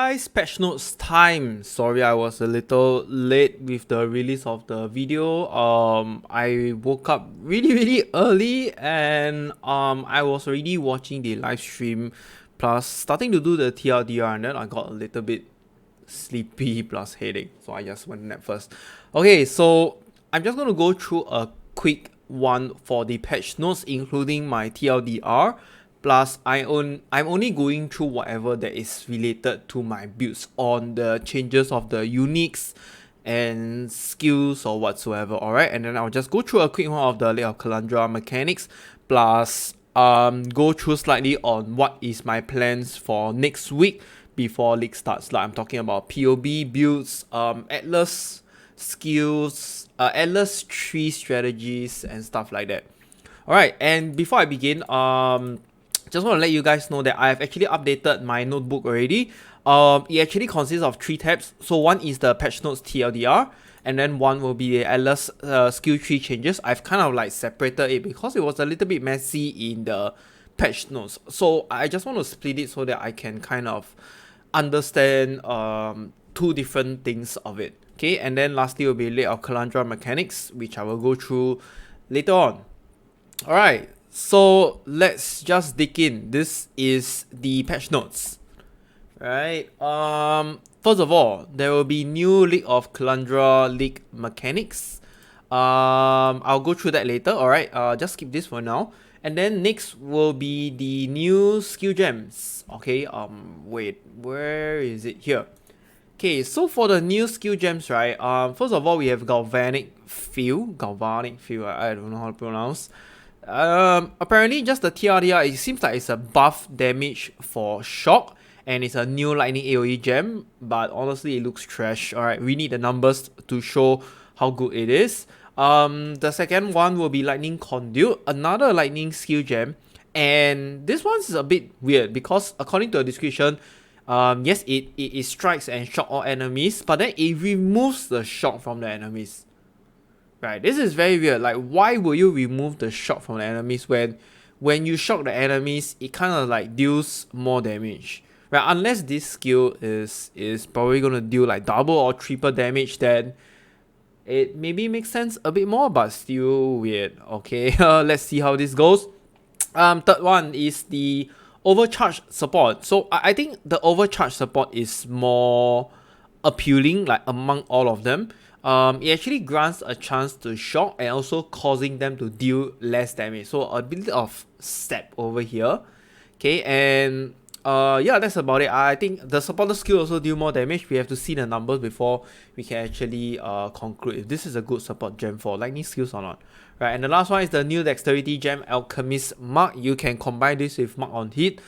guys, patch notes time. Sorry I was a little late with the release of the video. I woke up really early and I was already watching the live stream plus starting to do the TLDR, and then I got a little bit sleepy plus headache, so I just went to nap first. Okay, so I'm just gonna go through a quick one for the patch notes, including my TLDR. Plus, I'm only going through whatever that is related to my builds on the changes of the uniques and skills or whatsoever. Alright, and then I'll just go through a quick one of the Lake of Kalandra mechanics. Plus, go through slightly on what is my plans for next week before league starts. Like I'm talking about POB builds, Atlas skills, Atlas tree strategies and stuff like that. Alright, and before I begin, just want to let you guys know that I have actually updated my notebook already. It actually consists of 3 tabs. So one is the Patchnotes TLDR, and then one will be the Atlas skill tree changes. I've kind of like separated it because it was a little bit messy in the patch notes. So I just want to split it so that I can kind of understand 2 different things of it. Okay, and then lastly will be Lake of Kalandra mechanics, which I will go through later on. Alright, so let's just dig in. This is the patch notes. Right. First of all, there will be new Lake of Kalandra league mechanics. I'll go through that later. Alright, just skip this for now. And then next will be the new skill gems. Okay, wait, where is it? Here. Okay, so for the new skill gems, right? First of all, we have Galvanic Field. I don't know how to pronounce. Apparently just the TLDR, it seems like it's a buff damage for shock, and it's a new lightning AoE gem, but honestly it looks trash. Alright, we need the numbers to show how good it is. The second one will be lightning conduit, another lightning skill gem, and this one's a bit weird because according to the description, yes, it strikes and shock all enemies, but then it removes the shock from the enemies. Right, this is very weird. Like, why will you remove the shock from the enemies when you shock the enemies, it kind of like deals more damage, right? Unless this skill is probably gonna deal like double or triple damage, then it maybe makes sense a bit more, but still weird. Okay, let's see how this goes. Third one is the overcharge support. So I think the overcharge support is more appealing, like among all of them. It actually grants a chance to shock and also causing them to deal less damage. So a bit of step over here. Okay, and yeah, that's about it. I think the supporter skill also deal more damage. We have to see the numbers before we can actually conclude if this is a good support gem for lightning skills or not. Right, and the last one is the new dexterity gem, Alchemist Mark. You can combine this with Mark on hit.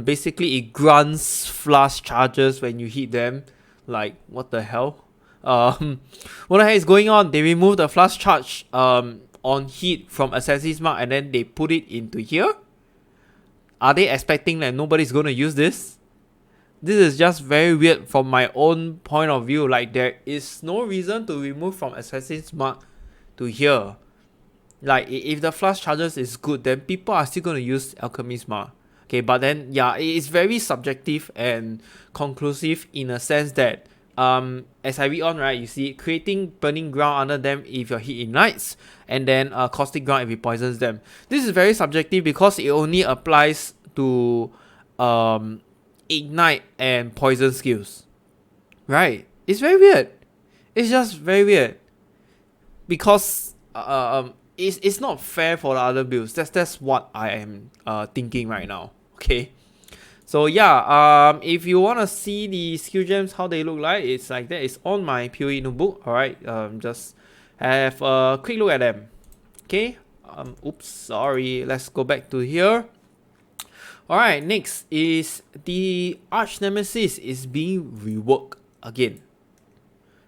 Basically it grants flash charges when you hit them. Like, what the hell? What the heck is going on? They removed the flash charge on hit from Assassin's Mark, and then they put it into here. Are they expecting that nobody's gonna use this? This is just very weird from my own point of view. Like, there is no reason to remove from Assassin's Mark to here. Like, if the flash charges is good, then people are still gonna use Alchemist Mark. Okay, but then yeah, it is very subjective and conclusive in a sense that as I read on, right, you see creating burning ground under them if your hit ignites, and then caustic ground if it poisons them. This is very subjective because it only applies to ignite and poison skills. Right? It's very weird. It's just very weird because it's not fair for the other builds. That's what I am thinking right now. Okay. So yeah, if you want to see the skill gems, how they look like, it's like that. It's on my PoE notebook. Alright, just have a quick look at them. Okay, oops, sorry. Let's go back to here. Alright, next is the Arch Nemesis is being reworked again.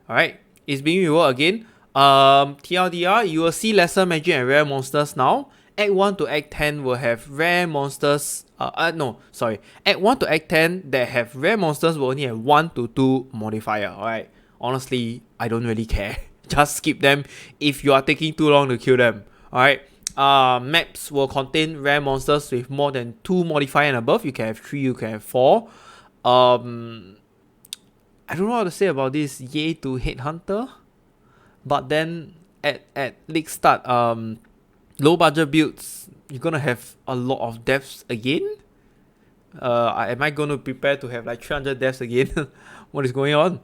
Alright, it's being reworked again. TLDR, you will see lesser magic and rare monsters now. Act 1 to Act 10 will have rare monsters. Act 1 to Act 10 that have rare monsters will only have 1 to 2 modifier. Alright, honestly, I don't really care. Just skip them if you are taking too long to kill them. Alright, maps will contain rare monsters with more than 2 modifier and above. You can have 3, you can have 4. I don't know how to say about this. Yay to Headhunter, but then at league start, low budget builds, you're gonna have a lot of deaths again. Am I gonna prepare to have like 300 deaths again? What is going on?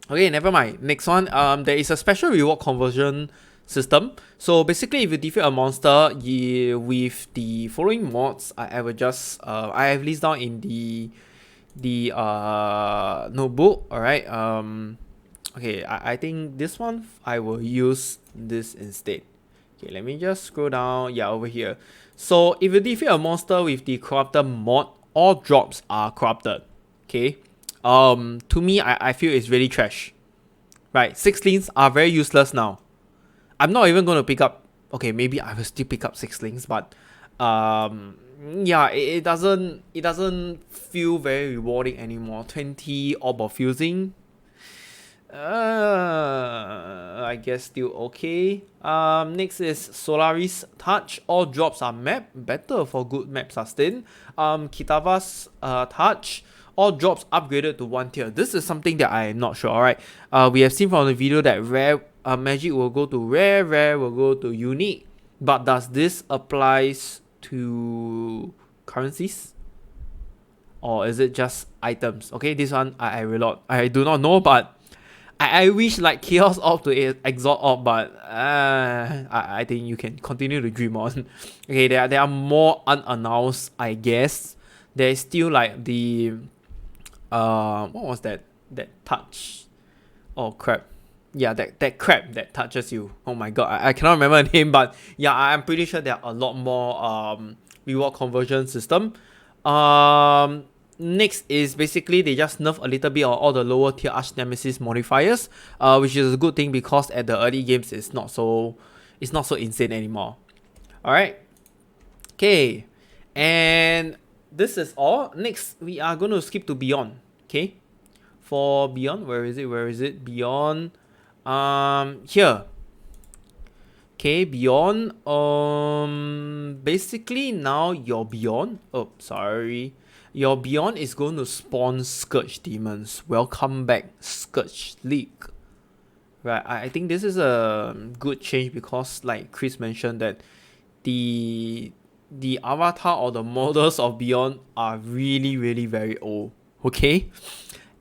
Okay, never mind. Next one, there is a special reward conversion system. So basically, if you defeat a monster with the following mods, I will just I have listed down in the notebook. All right. Okay, I think this one I will use this instead. Okay, let me just scroll down. Yeah, over here. So if you defeat a monster with the corrupted mod, all drops are corrupted. Okay. To me, I feel it's really trash. Right, 6 are very useless now. I'm not even going to pick up. Okay, maybe I will still pick up 6, but yeah, it doesn't feel very rewarding anymore. 20 orb of fusing. I guess still okay. Next is Solaris Touch. All drops are map, better for good map sustain. Kitava's Touch. All drops upgraded to 1 tier. This is something that I am not sure. Alright. We have seen from the video that rare magic will go to rare, rare will go to unique. But does this applies to currencies? Or is it just items? Okay, this one I do not know, but I wish like Chaos Orb to Exalt Orb, but I think you can continue to dream on. Okay, there are more unannounced, I guess. There is still like the what was that touch? Oh crap. Yeah, that crab that touches you. Oh my god, I cannot remember the name, but yeah, I'm pretty sure there are a lot more reward conversion system. Next is basically they just nerf a little bit on all the lower tier Arch Nemesis modifiers, which is a good thing because at the early games it's not so insane anymore. Alright. Okay. And this is all. Next, we are going to skip to Beyond. Okay. For Beyond, where is it? Beyond. Here. Okay, Beyond. Basically now your Beyond. Oh, sorry. Your Beyond is going to spawn Scourge Demons. Welcome back, Scourge League. Right, I think this is a good change because, like Chris mentioned, that the avatar or the models of Beyond are really, really very old. Okay,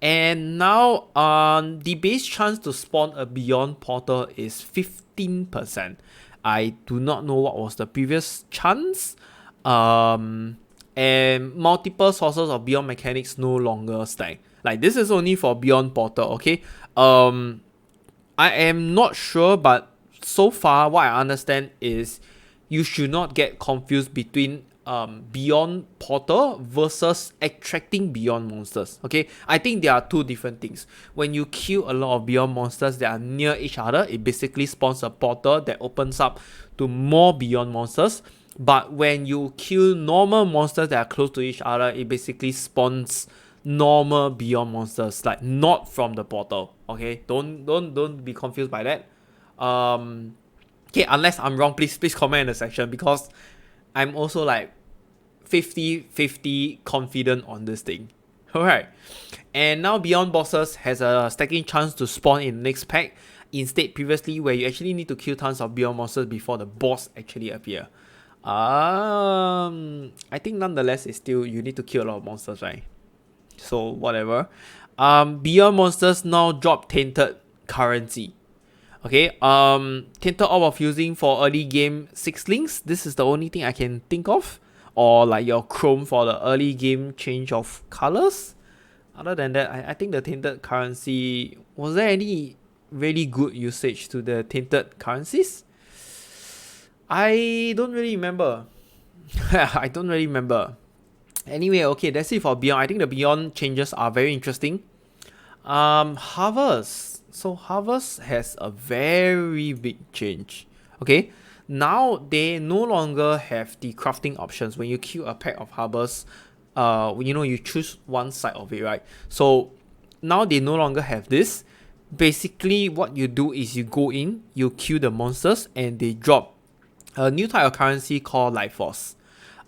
and now the base chance to spawn a Beyond portal is 15%. I do not know what was the previous chance. And multiple sources of Beyond mechanics no longer stack. Like this is only for Beyond portal. Okay. I am not sure, but so far what I understand is you should not get confused between Beyond portal versus extracting Beyond monsters. Okay, I think there are two different things. When you kill a lot of Beyond monsters that are near each other, it basically spawns a portal that opens up to more Beyond monsters. But when you kill normal monsters that are close to each other, it basically spawns normal Beyond monsters, like not from the portal. Okay, don't be confused by that. Okay, unless I'm wrong, please comment in the section because I'm also like 50-50 confident on this thing. Alright, and now Beyond bosses has a stacking chance to spawn in the next pack. Instead, previously where you actually need to kill tons of Beyond monsters before the boss actually appear. I think nonetheless it's still you need to kill a lot of monsters, right? So whatever. Beyond monsters now drop tainted currency. Okay, tainted orb of fusing for early game 6. This is the only thing I can think of. Or like your chrome for the early game change of colors. Other than that, I think the tainted currency, was there any really good usage to the tainted currencies? I don't really remember. I don't really remember. Anyway, okay, that's it for Beyond. I think the Beyond changes are very interesting. Harvest. So Harvest has a very big change. Okay, now they no longer have the crafting options. When you kill a pack of Harvest, you choose one side of it, right? So now they no longer have this. Basically, what you do is you go in, you kill the monsters, and they drop a new type of currency called Life Force,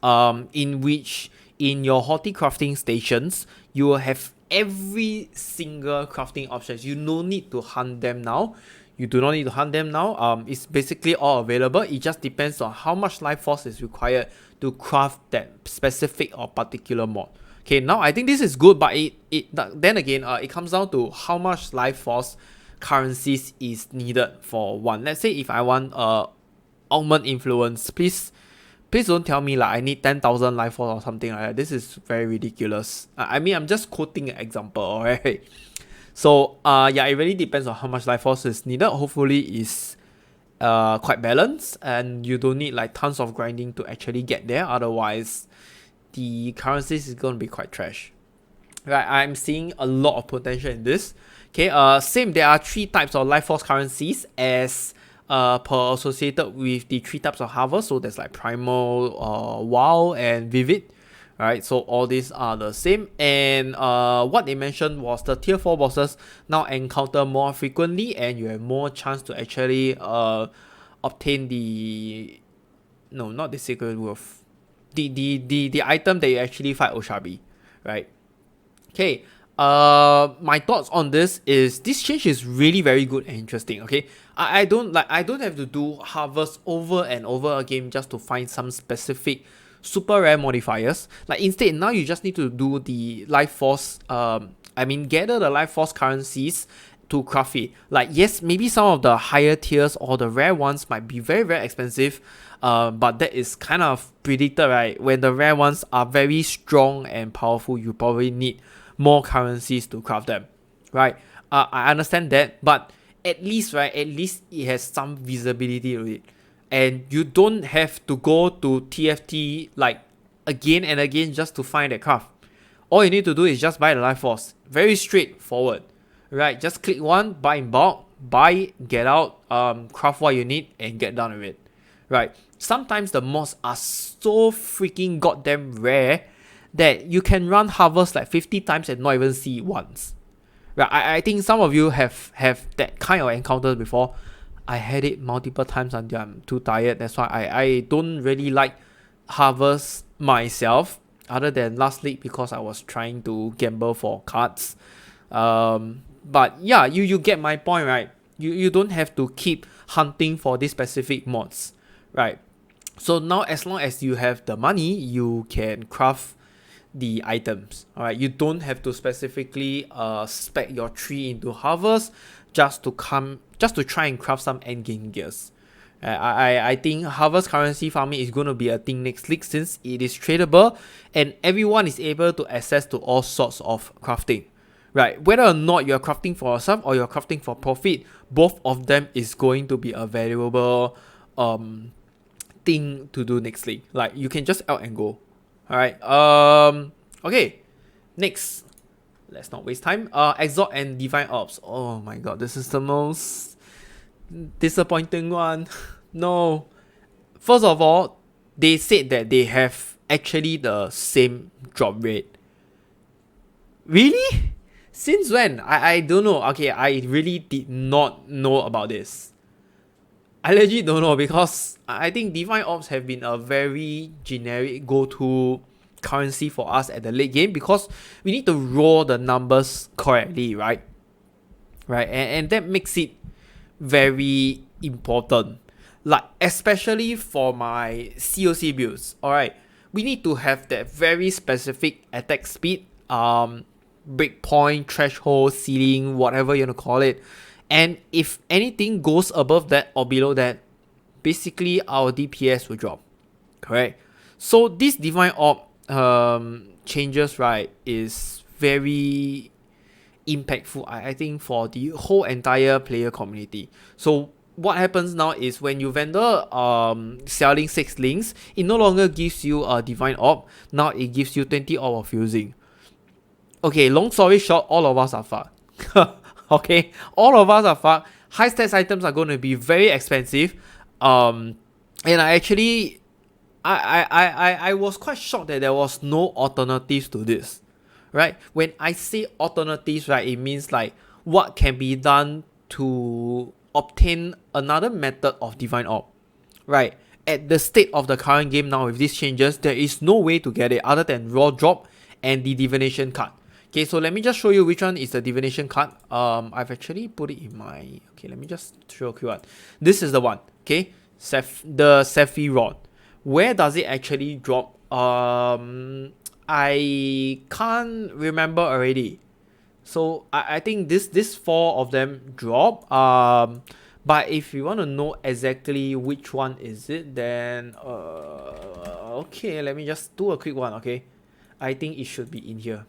in which in your horticrafting stations you will have every single crafting options. You no need to hunt them now. You do not need to hunt them now. It's basically all available. It just depends on how much life force is required to craft that specific or particular mod. Okay, now I think this is good, but then again, it comes down to how much life force currencies is needed for one. Let's say if I want augment influence, please don't tell me like I need 10,000 life force or something like that. This is very ridiculous. I mean, I'm just quoting an example, alright? So yeah, it really depends on how much life force is needed. Hopefully it's quite balanced and you don't need like tons of grinding to actually get there. Otherwise, the currencies is going to be quite trash. Right, I'm seeing a lot of potential in this. Okay, same, there are 3 types of life force currencies as per associated with the 3 types of harvest. So there's like primal, wild, and vivid. Right, so all these are the same, and what they mentioned was the tier 4 bosses now encounter more frequently and you have more chance to actually obtain the not the sacred wolf, the item that you actually fight Oshabi, right? Okay, my thoughts on this is this change is really very good and interesting. Okay, I don't have to do harvest over and over again just to find some specific super rare modifiers. Like instead, now you just need to do the life force, gather the life force currencies to craft it. Like yes, maybe some of the higher tiers or the rare ones might be very, very expensive, but that is kind of predicted, right? When the rare ones are very strong and powerful, you probably need more currencies to craft them, right? I understand that, but at least it has some visibility to it. And you don't have to go to TFT like again and again just to find that craft. All you need to do is just buy the life force. Very straightforward, right? Just click one, buy in bulk, buy, get out, craft what you need, and get done with it, right? Sometimes the mods are so freaking goddamn rare that you can run harvest like 50 times and not even see it once. Right? I think some of you have that kind of encounters before. I had it multiple times until I'm too tired. That's why I don't really like harvest myself, other than last week because I was trying to gamble for cards. But yeah, you get my point, right? You don't have to keep hunting for these specific mods, right? So now as long as you have the money, you can craft the items. Alright, you don't have to specifically spec your tree into harvest just to try and craft some endgame gears. I think harvest currency farming is going to be a thing next week since it is tradable and everyone is able to access to all sorts of crafting. Right, whether or not you're crafting for yourself or you're crafting for profit, both of them is going to be a valuable thing to do next week. Like you can just out and go. Alright, okay, next, let's not waste time. Exalt and Divine Orbs. Oh my god, this is the most disappointing one. No. First of all, they said that they have actually the same drop rate. Really? Since when? I don't know. Okay, I really did not know about this. I legit don't know because I think Divine Orbs have been a very generic go-to currency for us at the late game because we need to roll the numbers correctly, right? Right, and that makes it very important. Like especially for my COC builds, alright, we need to have that very specific attack speed, breakpoint, threshold, ceiling, whatever you want to call it. And if anything goes above that or below that, basically our DPS will drop. Correct? So this Divine Orb changes, right, is very impactful, I think, for the whole entire player community. So what happens now is when you vendor selling 6 links, it no longer gives you a Divine Orb. Now it gives you 20 orb of fusing. Okay, long story short, all of us are fucked. Okay, all of us are fucked. High stats items are going to be very expensive. And I was quite shocked that there was no alternatives to this. Right? When I say alternatives, right, it means like what can be done to obtain another method of Divine Orb. Right? At the state of the current game now with these changes, there is no way to get it other than raw drop and the divination card. Okay, so let me just show you which one is the divination card. I've actually put it in my... Okay, let me just show you one. This is the one, okay? The Sephiroth. Where does it actually drop? I can't remember already. So I think this 4 of them drop. But if you want to know exactly which one is it, then okay, let me just do a quick one, okay? I think it should be in here.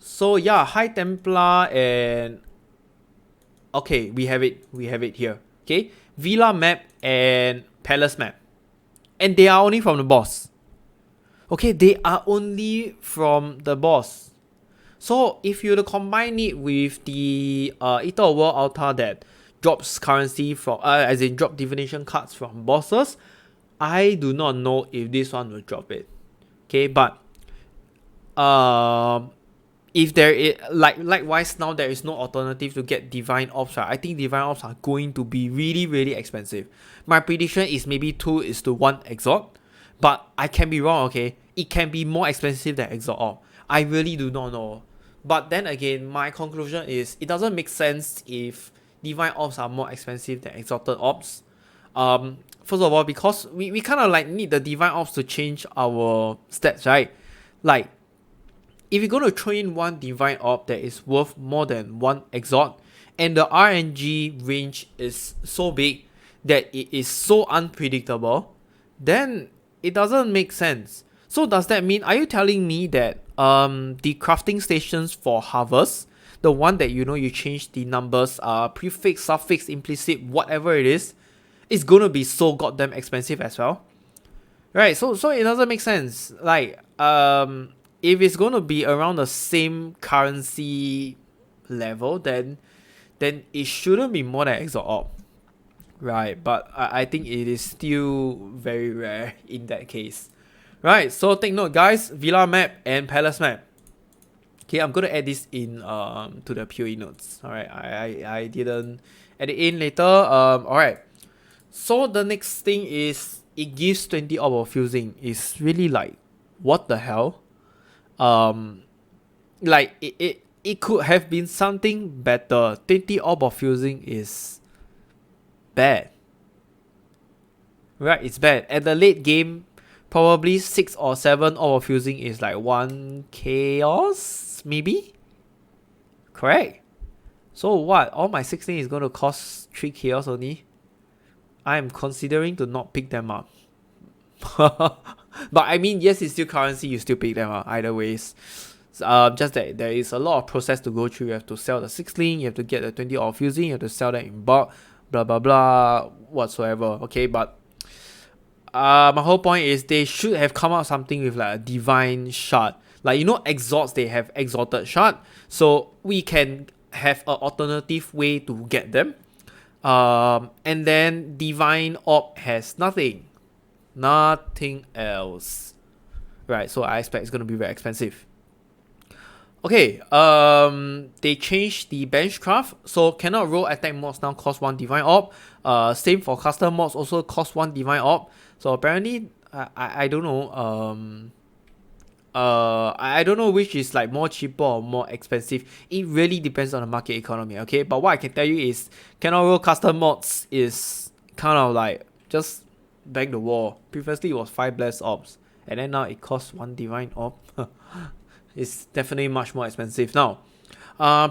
So yeah, High Templar and okay, we have it here. Okay, Villa map and Palace map, and they are only from the boss. Okay, they are only from the boss. So if you were to combine it with the Ether World Altar that drops currency from as in drop divination cards from bosses, I do not know if this one will drop it. Okay, but if there is likewise now there is no alternative to get divine orbs, right? I think divine orbs are going to be really expensive. My prediction is maybe 2:1 exalt, but I can be wrong, okay? It can be more expensive than exalt orb. I really do not know. But then again, my conclusion is it doesn't make sense if divine orbs are more expensive than exalted orbs. First of all, because we kind of like need the divine orbs to change our stats, right? Like, if you're going to throw in one divine orb that is worth more than one exalt, and the RNG range is so big that it is so unpredictable, then it doesn't make sense. So does that mean, are you telling me that the crafting stations for harvest, the one that you change the numbers, prefix, suffix, implicit, whatever it is going to be so goddamn expensive as well? Right, so it doesn't make sense. Like, if it's going to be around the same currency level, then it shouldn't be more than Exalt Orb. Right, but I think it is still very rare in that case. Right, so take note, guys. Villa map and Palace map. Okay, I'm going to add this in to the PoE notes. Alright, I didn't add it in later. Alright, so the next thing is it gives 20 orb of fusing. It's really like, what the hell? Like it could have been something better. 20 orb of fusing is bad. Right, it's bad. At the late game, probably 6 or 7 orb of fusing is like 1 chaos, maybe? Correct? So what? All my 16 is going to cost 3 chaos only? I'm considering to not pick them up. But I mean, yes, it's still currency, you still pick them up either ways. Just that there is a lot of process to go through. You have to sell the 6-link, you have to get the 20 orb fusing, you have to sell that in bulk, blah blah blah, whatsoever. Okay, but my whole point is they should have come out something with like a divine shard. Like, exalts, they have exalted shard, so we can have an alternative way to get them. And then divine orb has nothing else, right? So I expect it's gonna be very expensive. Okay, they changed the benchcraft, so cannot roll attack mods now cost 1 divine orb. Same for custom mods, also cost 1 divine orb. So apparently, I don't know. I don't know which is like more cheaper or more expensive. It really depends on the market economy. Okay, but what I can tell you is cannot roll custom mods is kind of like just bang the wall. Previously it was 5 blessed orbs, and then now it costs 1 divine orb. It's definitely much more expensive now.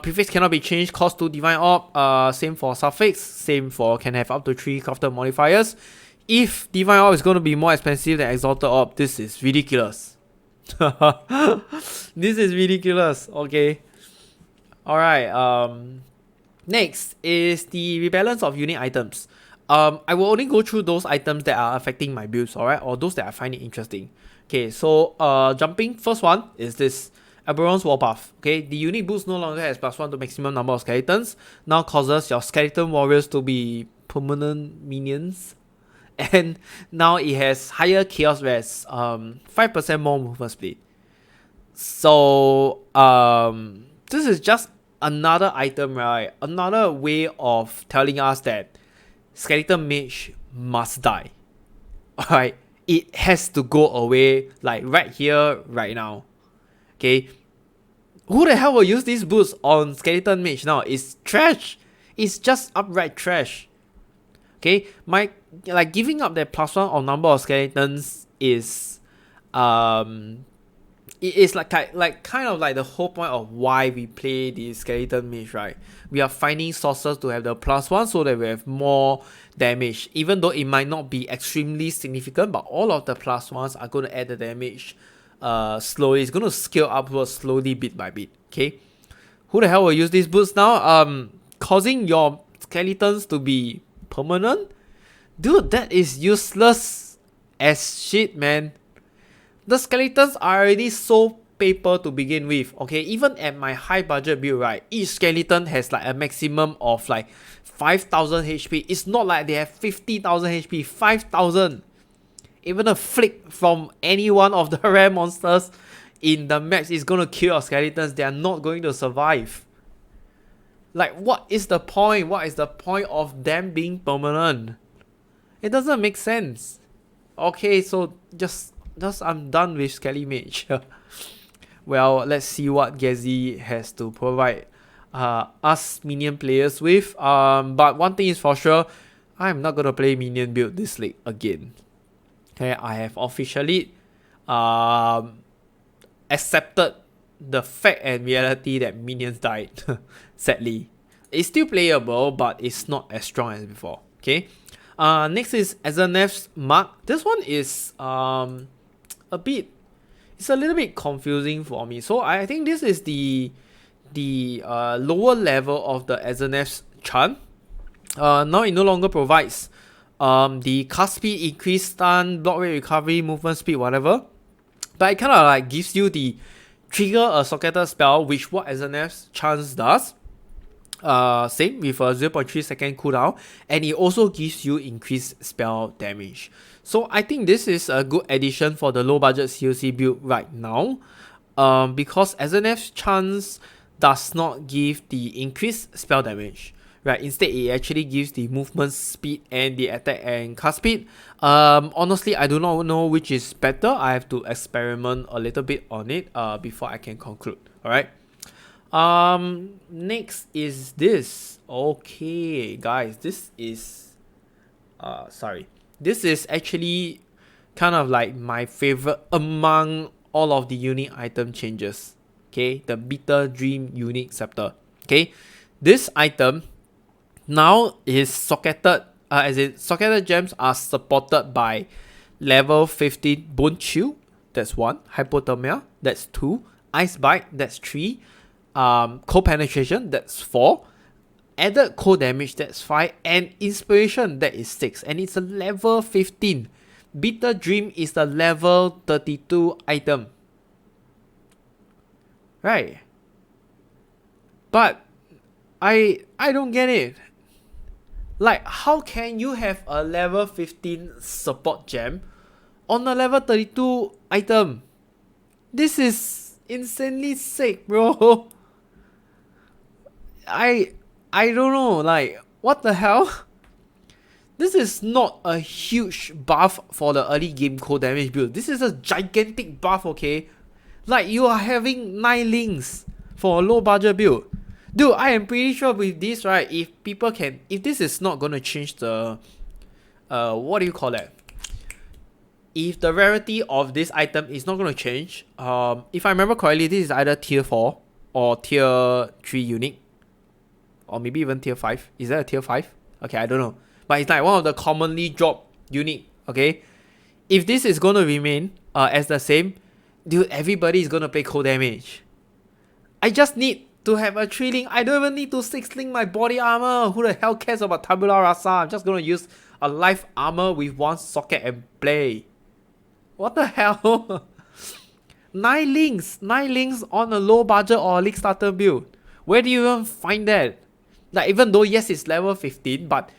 Prefix cannot be changed, cost 2 divine orb. Same for suffix, same for can have up to 3 crafted modifiers. If divine orb is going to be more expensive than exalted orb, this is ridiculous. This is ridiculous. Okay, alright. Next is the rebalance of unique items. I will only go through those items that are affecting my builds, alright, or those that I find it interesting. Okay, so jumping, first one is this Aberon's Warpath. Okay, the unique boost no longer has +1 to maximum number of skeletons. Now causes your skeleton warriors to be permanent minions. And now it has higher chaos res, 5% more movement speed. So this is just another item, right? Another way of telling us that skeleton mage must die. Alright, it has to go away, like right here, right now. Okay, who the hell will use these boots on Skeleton Mage now? It's trash. It's just outright trash. Okay, my giving up that +1 on number of skeletons is it is kind of like the whole point of why we play the Skeleton Mage, right? We are finding sources to have the +1 so that we have more damage, even though it might not be extremely significant, but all of the +1s are going to add the damage slowly. It's going to scale upwards slowly, bit by bit. Okay, who the hell will use these boots now? Causing your skeletons to be permanent? Dude, that is useless as shit, man. The skeletons are already so paper to begin with. Okay, even at my high budget build, right, each skeleton has like a maximum of like 5,000 HP. It's not like they have 50,000 HP, 5,000. Even a flick from any one of the rare monsters in the match is gonna kill your skeletons. They are not going to survive. Like, what is the point? What is the point of them being permanent? It doesn't make sense. Okay, so just I'm done with Skelly Mage. Well, let's see what Gezi has to provide us minion players with. But one thing is for sure, I'm not gonna play minion build this league again. Okay, I have officially accepted the fact and reality that minions died. Sadly, it's still playable, but it's not as strong as before. Okay. Next is Azaneth's Mark. This one is it's a little bit confusing for me. So I think this is the lower level of the Azaneth's Charm. Now it no longer provides the cast speed, increase stun, block rate recovery, movement speed, whatever. But it kind of like gives you the trigger a socketed spell, which what Azaneth's Chance does. Same with a 0.3 second cooldown, and it also gives you increased spell damage. So I think this is a good addition for the low budget COC build right now, because Azaneth's Chance does not give the increased spell damage, right? Instead, it actually gives the movement speed and the attack and cast speed. Honestly, I do not know which is better. I have to experiment a little bit on it before I can conclude. All right. Next is this. Okay, guys, this is this is actually kind of like my favorite among all of the unique item changes. Okay, the Bitter Dream Unique Scepter. Okay, this item now is socketed, as in socketed gems are supported by level 15 Bone Chill, that's 1, Hypothermia, that's 2, Ice Bite, that's 3, Cold Penetration, that's 4, added cold damage, that's 5, and Inspiration, that is 6, and it's a level 15. Bitter Dream is the level 32 item. Right. But I don't get it. Like, how can you have a level 15 support gem on a level 32 item? This is insanely sick, bro. I don't know, like, what the hell? This is not a huge buff for the early game cold damage build. This is a gigantic buff, okay? Like, you are having 9 links for a low budget build. Dude, I am pretty sure with this, right, if this is not gonna change the, what do you call that? If the rarity of this item is not gonna change, if I remember correctly, this is either tier 4 or tier 3 unique. Or maybe even tier 5. Is that a tier 5? Okay, I don't know. But it's like one of the commonly dropped unique, okay? If this is gonna remain as the same, dude, everybody is gonna play cold damage. I just need to have a 3 link. I don't even need to 6 link my body armor. Who the hell cares about Tabula Rasa? I'm just gonna use a life armor with 1 socket and play. What the hell? 9 links on a low budget or a league starter build. Where do you even find that? Like, even though yes, it's level 15, but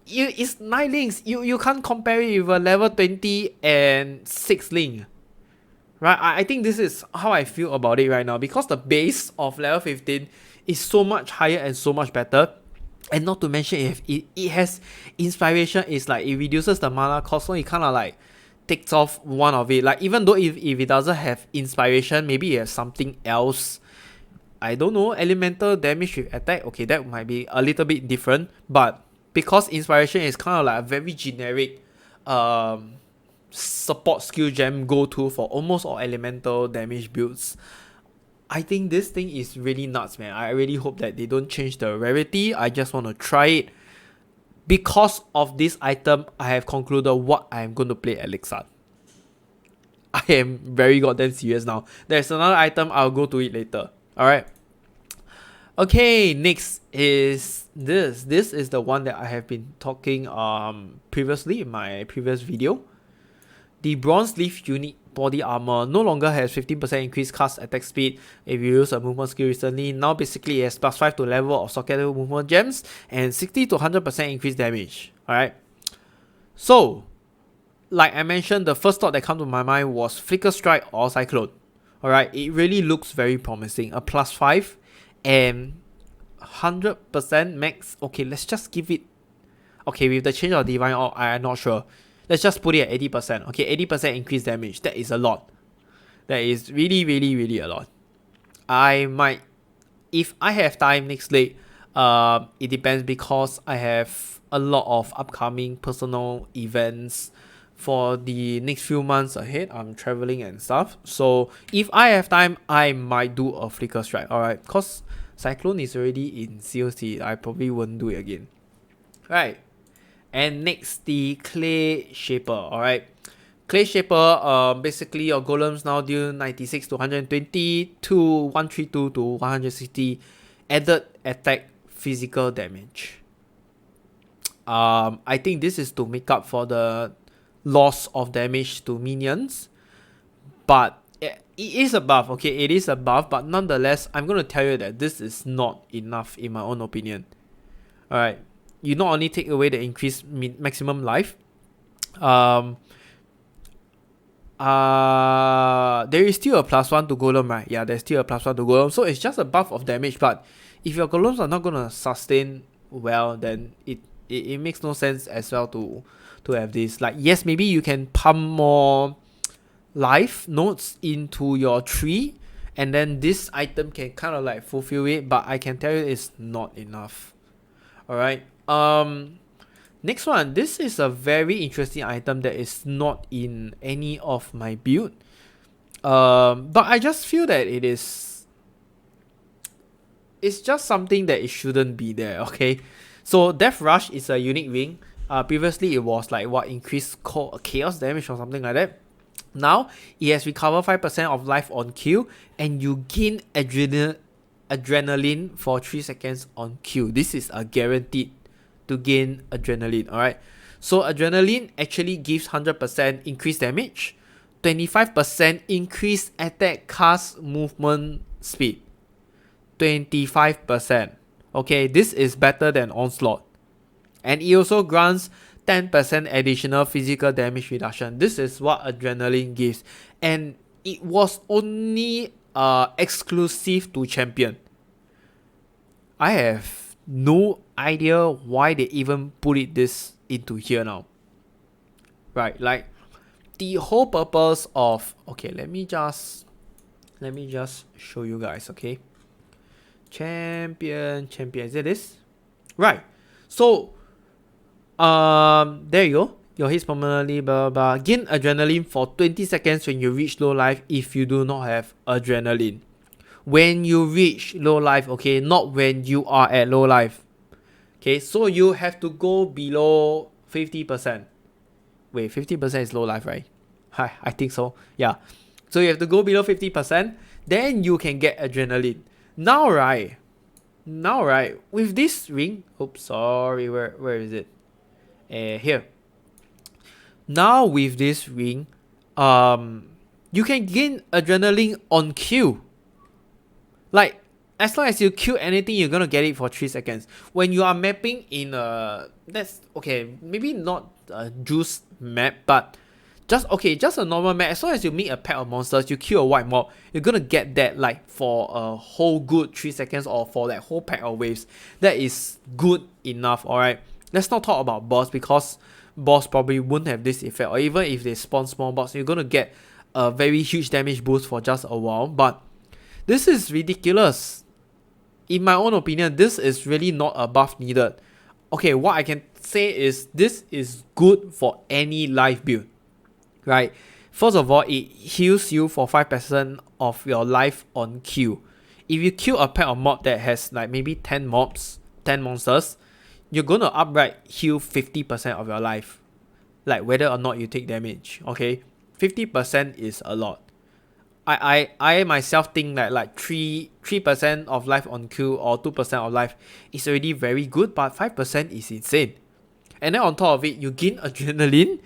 it's 9 links. You can't compare it with a level 20 and 6 link. Right, I think this is how I feel about it right now, because the base of level 15 is so much higher and so much better, and not to mention it has inspiration. It's like it reduces the mana cost, so it kind of like takes off one of it. Like, even though if it doesn't have inspiration, maybe it has something else. I don't know, elemental damage with attack. Okay, that might be a little bit different. But because inspiration is kind of like a very generic support skill gem go-to for almost all elemental damage builds, I think this thing is really nuts, man. I really hope that they don't change the rarity. I just want to try it. Because of this item, I have concluded what I am going to play at Lexan. I am very goddamn serious now. There's another item, I'll go to it later. Alright. Okay, next is this. This is the one that I have been talking previously in my previous video. The Bronze Leaf Unit Body Armor no longer has 15% increased cast attack speed if you use a movement skill recently. Now basically it has plus 5 to level of socket movement gems and 60 to 100% increased damage. Alright. So, like I mentioned, the first thought that came to my mind was Flicker Strike or Cyclone. Alright, it really looks very promising. A plus 5 and 100% max. Okay, let's just give it. Okay, with the change of Divine Orb, I'm not sure. Let's just put it at 80%. Okay, 80% increased damage. That is a lot. That is really, really, really a lot. I might, if I have time next late, it depends because I have a lot of upcoming personal events for the next few months ahead. I'm traveling and stuff. So if I have time, I might do a Flicker Strike. Alright, because Cyclone is already in COC. I probably won't do it again. Alright. And next, the Clay Shaper. Alright. Clay Shaper, basically your golems now deal 96 to 120 to 132 to 160 added attack physical damage. I think this is to make up for the loss of damage to minions. But it is a buff, okay? It is a buff, but nonetheless, I'm going to tell you that this is not enough in my own opinion. Alright. You not only take away the increased maximum life, there is still a plus 1 to golem, right? Yeah, there's still a plus 1 to golem. So it's just a buff of damage, but if your golems are not going to sustain well, then it makes no sense as well to have this. Like, yes, maybe you can pump more life nodes into your tree, and then this item can kind of like fulfill it, but I can tell you it's not enough. Alright. Next one. This is a very interesting item that is not in any of my build. But I just feel that it's just something that it shouldn't be there, okay? So Death Rush is a unique ring. Previously it was like what, increased chaos damage or something like that. Now it has recovered 5% of life on kill, and you gain adrenaline for 3 seconds on kill. This is a guaranteed to gain adrenaline. Alright, so adrenaline actually gives 100% increased damage, 25% increased attack cast movement speed, 25%. Okay, this is better than Onslaught, and it also grants 10% additional physical damage reduction. This is what adrenaline gives, and it was only exclusive to champion. I have no idea why they even put this into here now. Right, like the whole purpose of, okay, let me just show you guys, okay? Champion, is it this? Right. So there you go. Your hits permanently, blah, blah, blah. Gain adrenaline for 20 seconds when you reach low life if you do not have adrenaline. When you reach low life, okay, not when you are at low life. Okay, so you have to go below 50%. Wait, 50% is low life, right? I think so. Yeah. So you have to go below 50%, then you can get adrenaline. Now right, with this ring, oops, sorry, where is it? Here. Now with this ring, you can gain adrenaline on kill. Like, as long as you kill anything, you're gonna get it for 3 seconds. When you are mapping in that's okay, maybe not a juice map, but just a normal map. As long as you meet a pack of monsters, you kill a white mob, you're gonna get that like for a whole good 3 seconds or for that whole pack of waves. That is good enough. Alright, let's not talk about boss because boss probably won't have this effect, or even if they spawn small boss, you're gonna get a very huge damage boost for just a while. But this is ridiculous. In my own opinion, this is really not a buff needed. Okay, what I can say is this is good for any life build, right? First of all, it heals you for 5% of your life on kill. If you kill a pack of mob that has like maybe 10 mobs, 10 monsters, you're gonna outright heal 50% of your life. Like whether or not you take damage, okay? 50% is a lot. I myself think that like 3% of life on kill or 2% of life is already very good, but 5% is insane. And then on top of it, you gain adrenaline,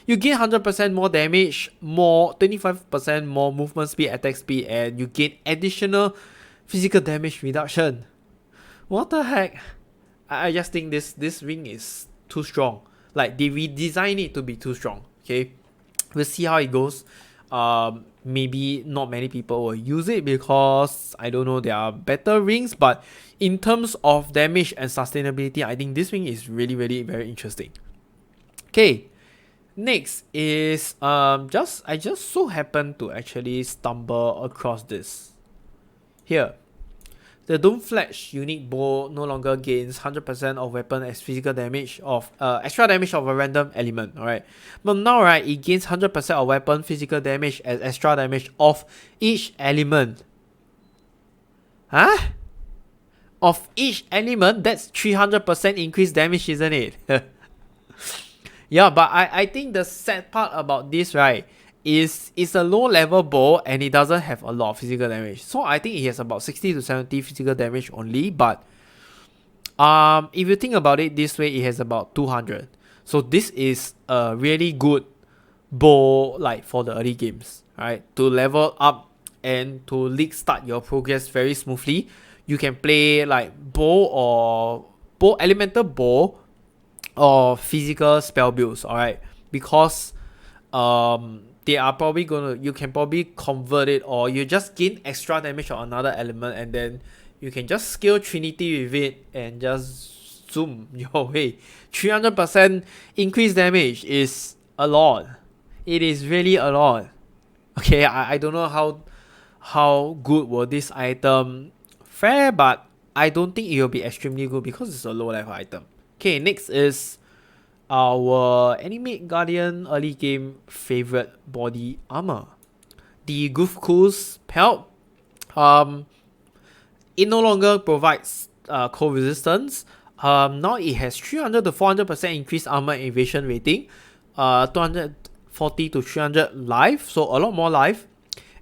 you gain 100% more damage, more 25% more movement speed, attack speed, and you gain additional physical damage reduction. What the heck? I just think this ring is too strong. Like they redesigned it to be too strong. Okay, we'll see how it goes. Maybe not many people will use it because I don't know, there are better rings, but in terms of damage and sustainability, I think this ring is really very interesting. Okay, next is I just so happened to actually stumble across this here. The Doom Flash unique bow no longer gains 100% of weapon as physical damage of extra damage of a random element, alright? But now, right, it gains 100% of weapon physical damage as extra damage of each element. Huh? Of each element? That's 300% increased damage, isn't it? Yeah, but I think the sad part about this, right, is it's a low level bow and it doesn't have a lot of physical damage. So I think it has about 60 to 70 physical damage only, but if you think about it this way, it has about 200. So this is a really good bow like for the early games, right? To level up and to league start your progress very smoothly. You can play like elemental bow or physical spell builds, alright? Because they are probably you can probably convert it, or you just gain extra damage on another element and then you can just scale Trinity with it and just zoom your way. 300% increased damage is a lot. It is really a lot. Okay, I don't know how good will this item fare, but I don't think it will be extremely good because it's a low level item. Okay, next is our Animate Guardian early game favorite body armor, the Goofcool's pelt. It no longer provides cold resistance. Now it has 300 to 400% increased armor evasion rating, 240 to 300 life, so a lot more life.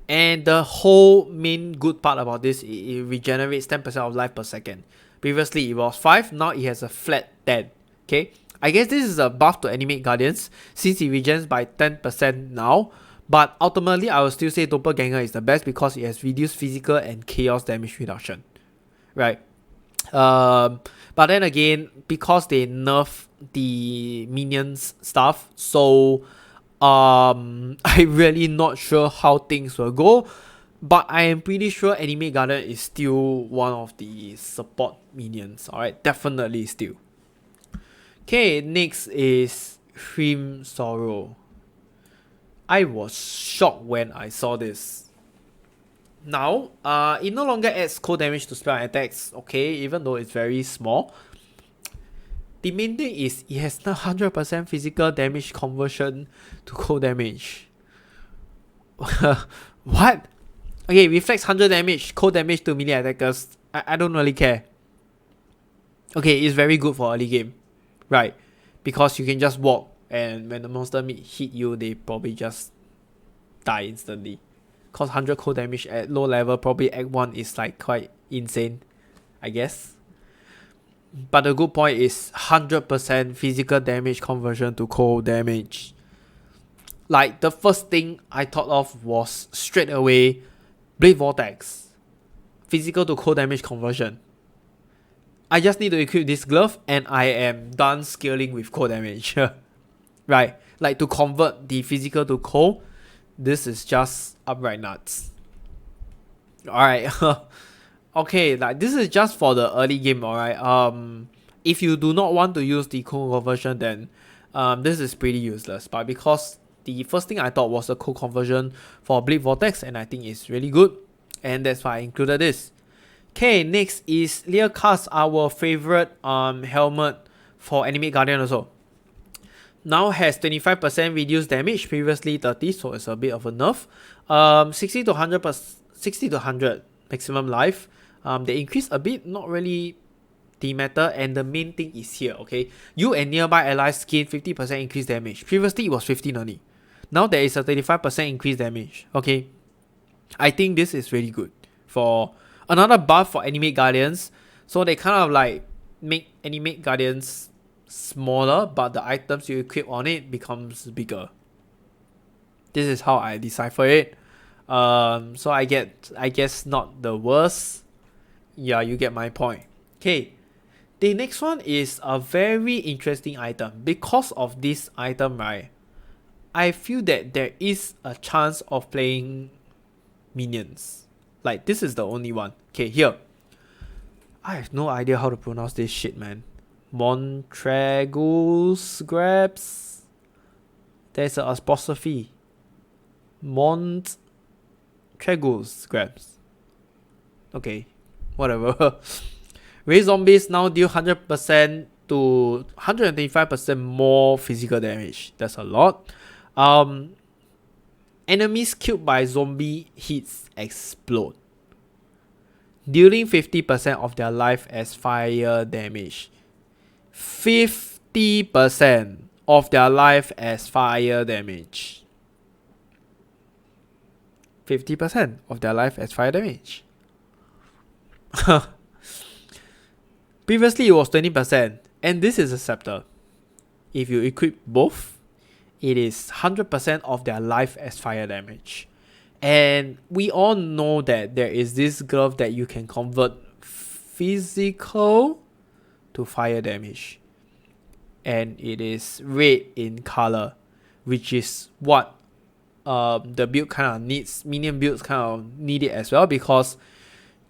And the whole main good part about this, it regenerates 10% of life per second. Previously it was 5, now it has a flat 10. Okay, I guess this is a buff to Animate Guardians since it regens by 10% now. But ultimately, I will still say Doppelganger is the best because it has reduced physical and chaos damage reduction. Right? But then again, because they nerf the minions stuff, so I'm really not sure how things will go. But I am pretty sure Animate Guardian is still one of the support minions. Alright, definitely still. Okay, next is Hrim Sorrow. I was shocked when I saw this. Now, it no longer adds cold damage to spell attacks, okay, even though it's very small. The main thing is it has 100% physical damage conversion to cold damage. What? Okay, reflects 100 damage, cold damage to melee attackers. I don't really care. Okay, it's very good for early game. Right, because you can just walk and when the monster hit you, they probably just die instantly. Cause 100 cold damage at low level, probably Act 1 is like quite insane, I guess. But the good point is 100% physical damage conversion to cold damage. Like the first thing I thought of was straight away Blade Vortex. Physical to cold damage conversion. I just need to equip this glove and I am done scaling with cold damage. Right, like to convert the physical to cold, this is just upright nuts. Alright, okay, like this is just for the early game, alright. If you do not want to use the cold conversion, then this is pretty useless. But because the first thing I thought was a code conversion for Bleed Vortex, and I think it's really good, and that's why I included this. Okay, next is Learcast, our favorite helmet for Animate Guardian also. Now has 25% reduced damage, previously 30, so it's a bit of a nerf. 60 to 100 maximum life. They increase a bit, not really the matter, and the main thing is here, okay? You and nearby allies gain 50% increased damage. Previously it was 15 only. Now there is a 35% increased damage, okay? I think this is really good for another buff for Animate Guardians. So they kind of like make Animate Guardians smaller, but the items you equip on it becomes bigger. This is how I decipher it. So I guess not the worst. Yeah, you get my point. Okay, the next one is a very interesting item. Because of this item, right, I feel that there is a chance of playing minions. Like, this is the only one. Okay, here. I have no idea how to pronounce this shit, man. Montragus grabs. There's an apostrophe. Montragus grabs. Okay, whatever. Raise zombies now deal 100% to 125% more physical damage. That's a lot. Enemies killed by zombie hits explode, dealing 50% of their life as fire damage. 50% of their life as fire damage. 50% of their life as fire damage. Previously it was 20%, and this is a scepter. If you equip both, it is 100% of their life as fire damage. And we all know that there is this glove that you can convert physical to fire damage. And it is red in color, which is what the build kind of needs. Minion builds kind of need it as well, because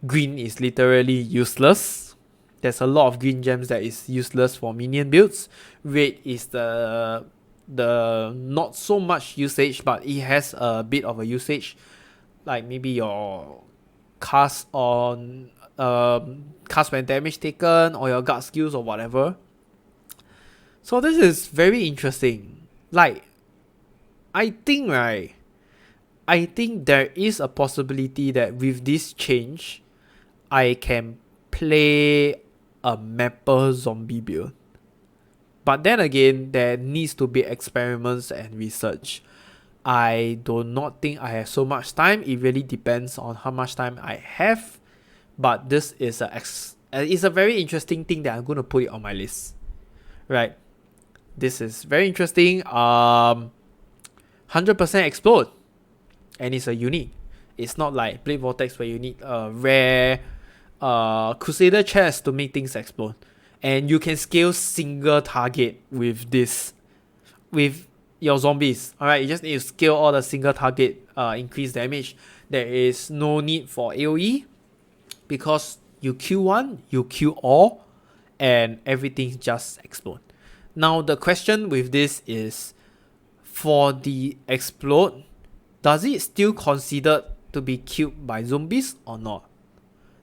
green is literally useless. There's a lot of green gems that is useless for minion builds. Red is the not so much usage, but it has a bit of a usage, like maybe your cast on cast when damage taken, or your guard skills or whatever. So this is very interesting. Like, I think there is a possibility that with this change, I can play a mapper zombie build. But then again, there needs to be experiments and research. I do not think I have so much time. It really depends on how much time I have. But this is it's a very interesting thing that I'm going to put it on my list. Right. This is very interesting. 100% explode. And it's a unique. It's not like Blade Vortex where you need a rare Crusader chest to make things explode. And you can scale single target with this, with your zombies. Alright, you just need to scale all the single target increase damage. There is no need for AoE, because you kill one, you kill all, and everything just explode. Now the question with this is, for the explode, does it still considered to be killed by zombies or not?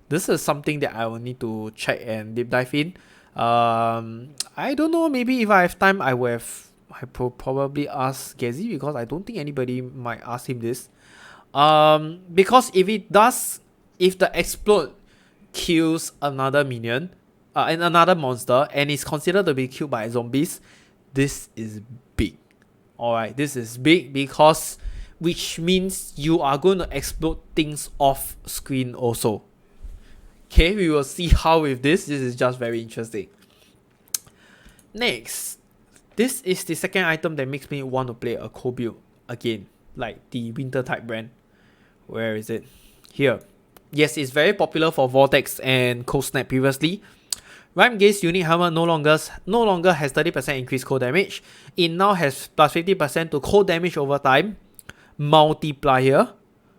This is something that I will need to check and deep dive in. I don't know, maybe if I have time I probably ask Gezi, because I don't think anybody might ask him this. Because if it does, if the explode kills another minion and another monster and is considered to be killed by zombies, this is big. Alright, this is big, because which means you are going to explode things off screen also. Okay, we will see how with this. This is just very interesting. Next, this is the second item that makes me want to play a cold build again, like the winter type brand. Where is it? Here. Yes, it's very popular for Vortex and Cold Snap previously. Rhyme Gaze Unique Helmet no longer has 30% increased cold damage. It now has plus 50% to cold damage over time. Multiplier.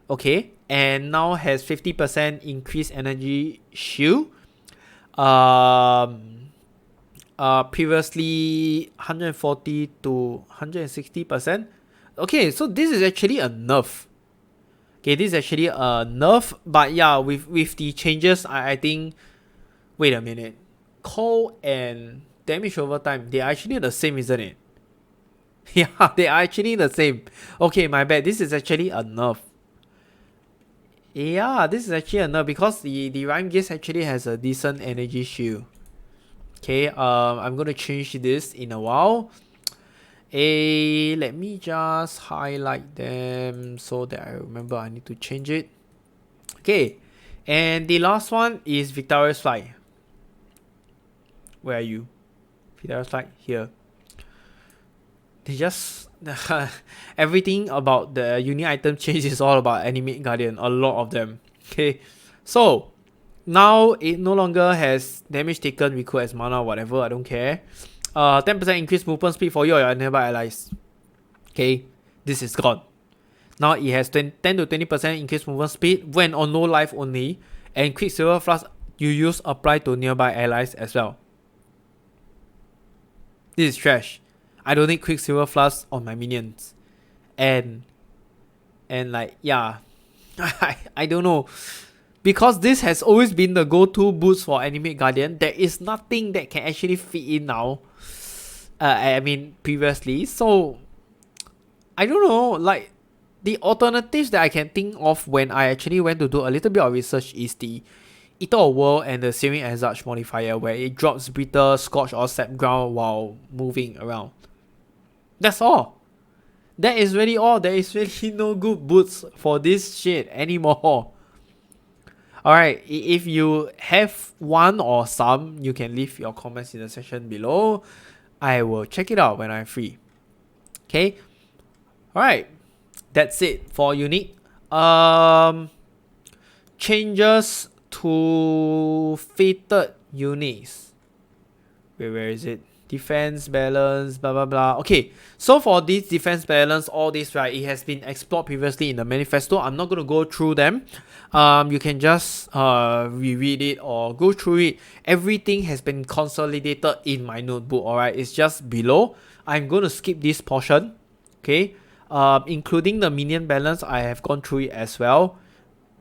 Okay. And now has 50% increased energy shield. previously 140 to 160%. Okay, so this is actually a nerf. Okay, this is actually a nerf, but yeah, with the changes, I think. Wait a minute, cold and damage over time, they are actually the same, isn't it? Yeah, they are actually the same. Okay, my bad. This is actually a nerf. Yeah, this is actually a nerf because the Rhyme Gears actually has a decent energy shield. Okay, I'm gonna change this in a while. Let me just highlight them so that I remember I need to change it. Okay, and the last one is Victorious Flight. Where are you? Victorious Flight, here. They just everything about the unique item change is all about Animate Guardian, a lot of them. Okay, so now it no longer has damage taken, recruit as mana, whatever, I don't care. 10% increased movement speed for you or your nearby allies. Okay, this is gone. Now it has 10 to 20% increased movement speed when on no life only, and Quicksilver Flask you use apply to nearby allies as well. This is trash. I don't need Quicksilver Flask on my minions. And like, yeah, I don't know. Because this has always been the go-to boost for Animate Guardian, there is nothing that can actually fit in now. I mean, previously. So, I don't know, like, the alternatives that I can think of when I actually went to do a little bit of research is the Eater of World and the Searing Exarch modifier, where it drops Bitter, Scorch, or Sap Ground while moving around. That's all. That is really all. There is really no good boots for this shit anymore. Alright, if you have one or some, you can leave your comments in the section below. I will check it out when I'm free. Okay. Alright. That's it for unique. Changes to fated uniques. Where is it? Defense balance, blah blah blah. Okay, so for this defense balance, all this, right, it has been explored previously in the manifesto. I'm not gonna go through them. You can just reread it or go through it. Everything has been consolidated in my notebook. Alright, it's just below. I'm gonna skip this portion. Okay, including the minion balance, I have gone through it as well.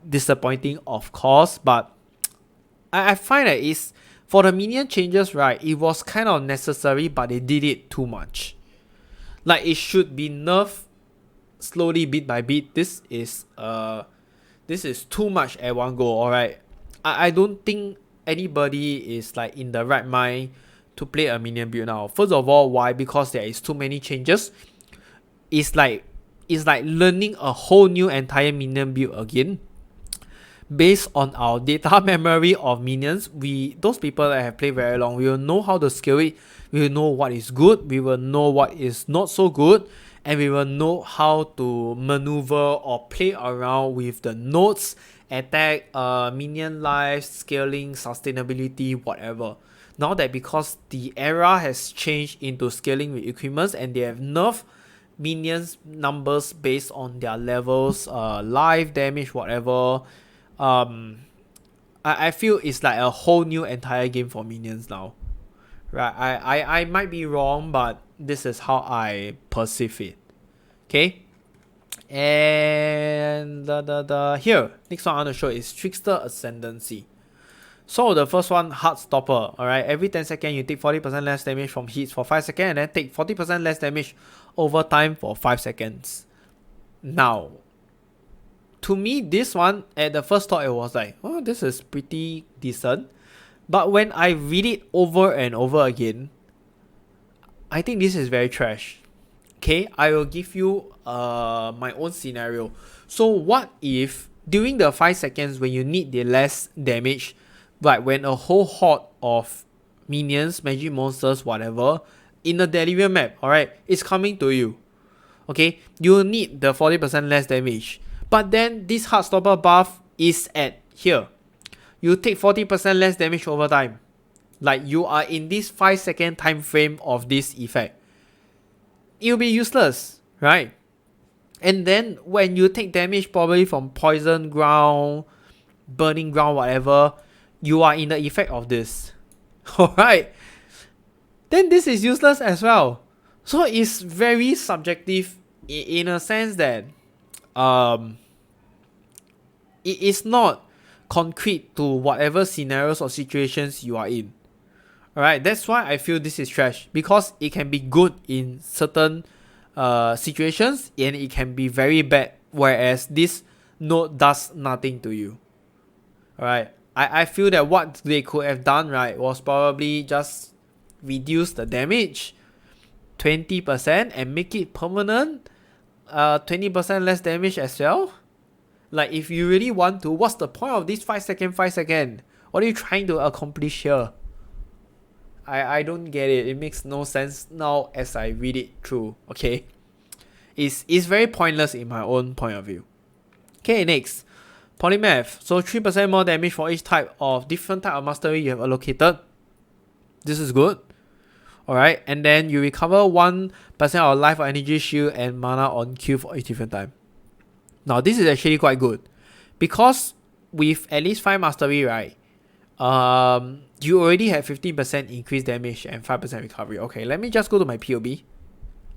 Disappointing, of course, but I find that it's for the minion changes, right, it was kind of necessary, but they did it too much. Like, it should be nerfed slowly, bit by bit. This is too much at one go. Alright, I don't think anybody is like in the right mind to play a minion build now. First of all, why? Because there is too many changes. It's like learning a whole new entire minion build again. Based on our data memory of minions, those people that have played very long, we will know how to scale it, we will know what is good, we will know what is not so good, and we will know how to maneuver or play around with the nodes, attack, minion life, scaling, sustainability, whatever. Now that because the era has changed into scaling with equipments and they have nerfed minions numbers based on their levels, life, damage, whatever, I feel it's like a whole new entire game for minions now. Right, I might be wrong, but this is how I perceive it. Okay, and here, next one I want to show is Trickster Ascendancy. So the first one, Heartstopper. Alright, every 10 seconds you take 40% less damage from hits for 5 seconds and then take 40% less damage over time for 5 seconds. Now, to me, this one, at the first thought, it was like, oh, this is pretty decent. But when I read it over and over again, I think this is very trash. Okay, I will give you my own scenario. So what if during the 5 seconds when you need the less damage, like when a whole horde of minions, magic monsters, whatever, in the Delirium map, alright, is coming to you. Okay, you need the 40% less damage. But then this Heartstopper buff is at here. You take 40% less damage over time. Like, you are in this 5 second time frame of this effect. It will be useless, right? And then when you take damage probably from poison ground, burning ground, whatever, you are in the effect of this. Alright. then this is useless as well. So it's very subjective in a sense that it is not concrete to whatever scenarios or situations you are in. Alright, that's why I feel this is trash, because it can be good in certain situations and it can be very bad, whereas this node does nothing to you. Alright, I feel that what they could have done, right, was probably just reduce the damage 20% and make it permanent, 20% less damage as well. Like, if you really want to, what's the point of this 5 second? What are you trying to accomplish here? I don't get it. It makes no sense now as I read it through. Okay, it's very pointless in my own point of view. Okay, next, polymath. So 3% more damage for each type of different type of mastery you have allocated. This is good. Alright, and then you recover 1% of life or energy shield and mana on Q for each different time. Now this is actually quite good, because with at least 5 mastery, right, you already have 15% increased damage and 5% recovery. Okay, let me just go to my POB.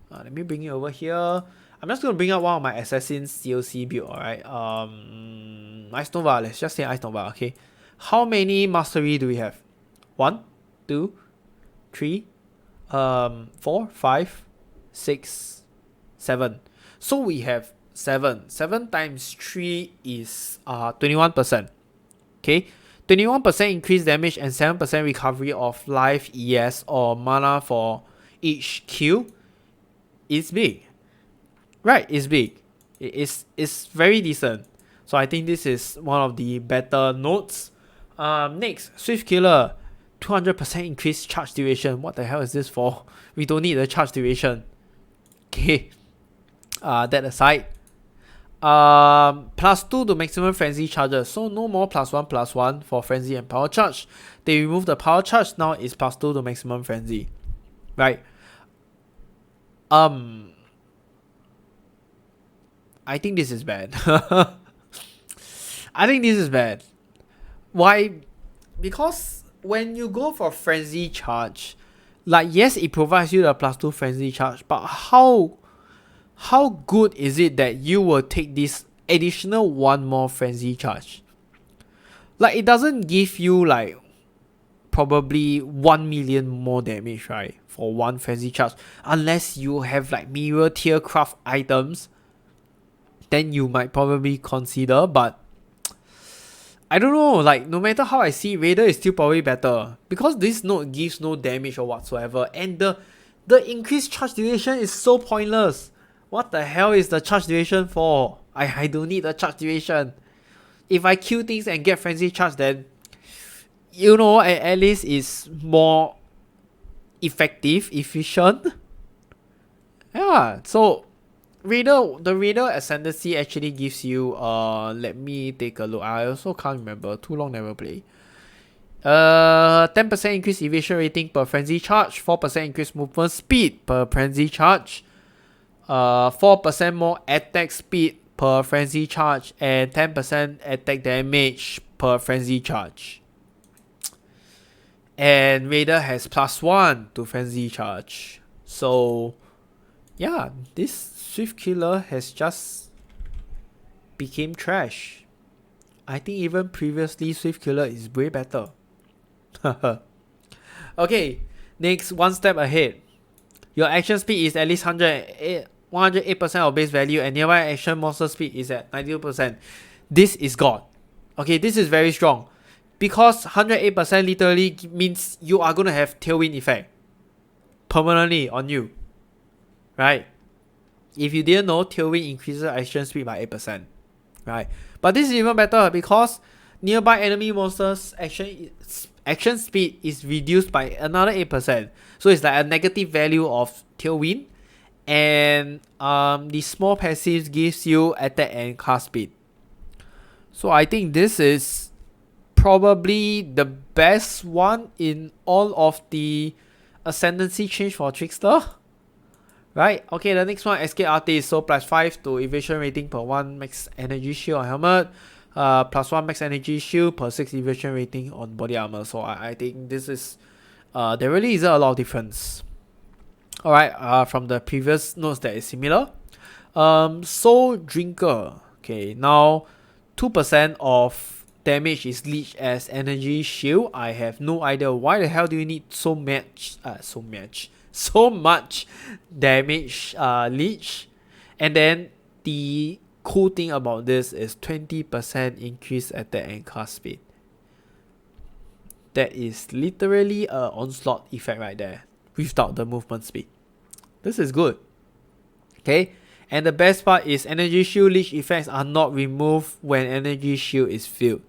Let me bring it over here. I'm just going to bring up one of my Assassin's DLC build, alright. Ice Nova, let's just say Ice Nova, okay. How many mastery do we have? 1, 2, 3, 4, 5, 6, 7. So we have 7. 7 times 3 is 21%. Okay, 21% increased damage and 7% recovery of life, ES, or mana for each Q is big. Right, it's big. It's very decent. So I think this is one of the better notes. Next, Swift Killer. 200% increased charge duration. What the hell is this for? We don't need the charge duration. Okay. That aside. +2 to maximum frenzy charges. So no more +1/+1 for frenzy and power charge. They remove the power charge. Now it's +2 to maximum frenzy. Right. I think this is bad. I think this is bad. Why? Because when you go for frenzy charge, like, yes, it provides you the +2 frenzy charge, but how good is it that you will take this additional 1 more frenzy charge? Like, it doesn't give you like probably 1 million more damage, right, for 1 frenzy charge, unless you have like mirror tier craft items. Then you might probably consider, but I don't know, like, no matter how I see, Raider is still probably better, because this node gives no damage or whatsoever, and the increased charge duration is so pointless. What the hell is the charge duration for? I don't need the charge duration. If I kill things and get frenzy charge, then, you know, at least it's more effective, efficient. Yeah, so the Raider Ascendancy actually gives you, let me take a look. I also can't remember, too long never play. 10% increased evasion rating per frenzy charge, 4% increased movement speed per frenzy charge, 4% more attack speed per frenzy charge, and 10% attack damage per frenzy charge. And Raider has +1 to frenzy charge. So yeah, this Swift Killer has just became trash. I think even previously Swift Killer is way better. Okay, next, one step ahead. Your action speed is at least 108% of base value, and nearby action monster speed is at 92%. This is God. Okay, this is very strong, because 108% literally means you are going to have tailwind effect permanently on you, right? If you didn't know, tailwind increases action speed by 8%, right? But this is even better, because nearby enemy monsters action speed is reduced by another 8%. So it's like a negative value of tailwind, and the small passives gives you attack and cast speed. So I think this is probably the best one in all of the Ascendancy change for Trickster. Right, okay, the next one, Escape Artist. So +5 to evasion rating per 1 max energy shield on helmet, +1 max energy shield per 6 evasion rating on body armor. So I think this is there really isn't a lot of difference. Alright, from the previous notes that is similar. Soul Drinker. Okay, now 2% of damage is leached as energy shield. I have no idea why the hell do you need so much damage leech. And then the cool thing about this is 20% increase attack and cast speed. That is literally a onslaught effect right there without the movement speed. This is good. Okay, and the best part is energy shield leech effects are not removed when energy shield is filled.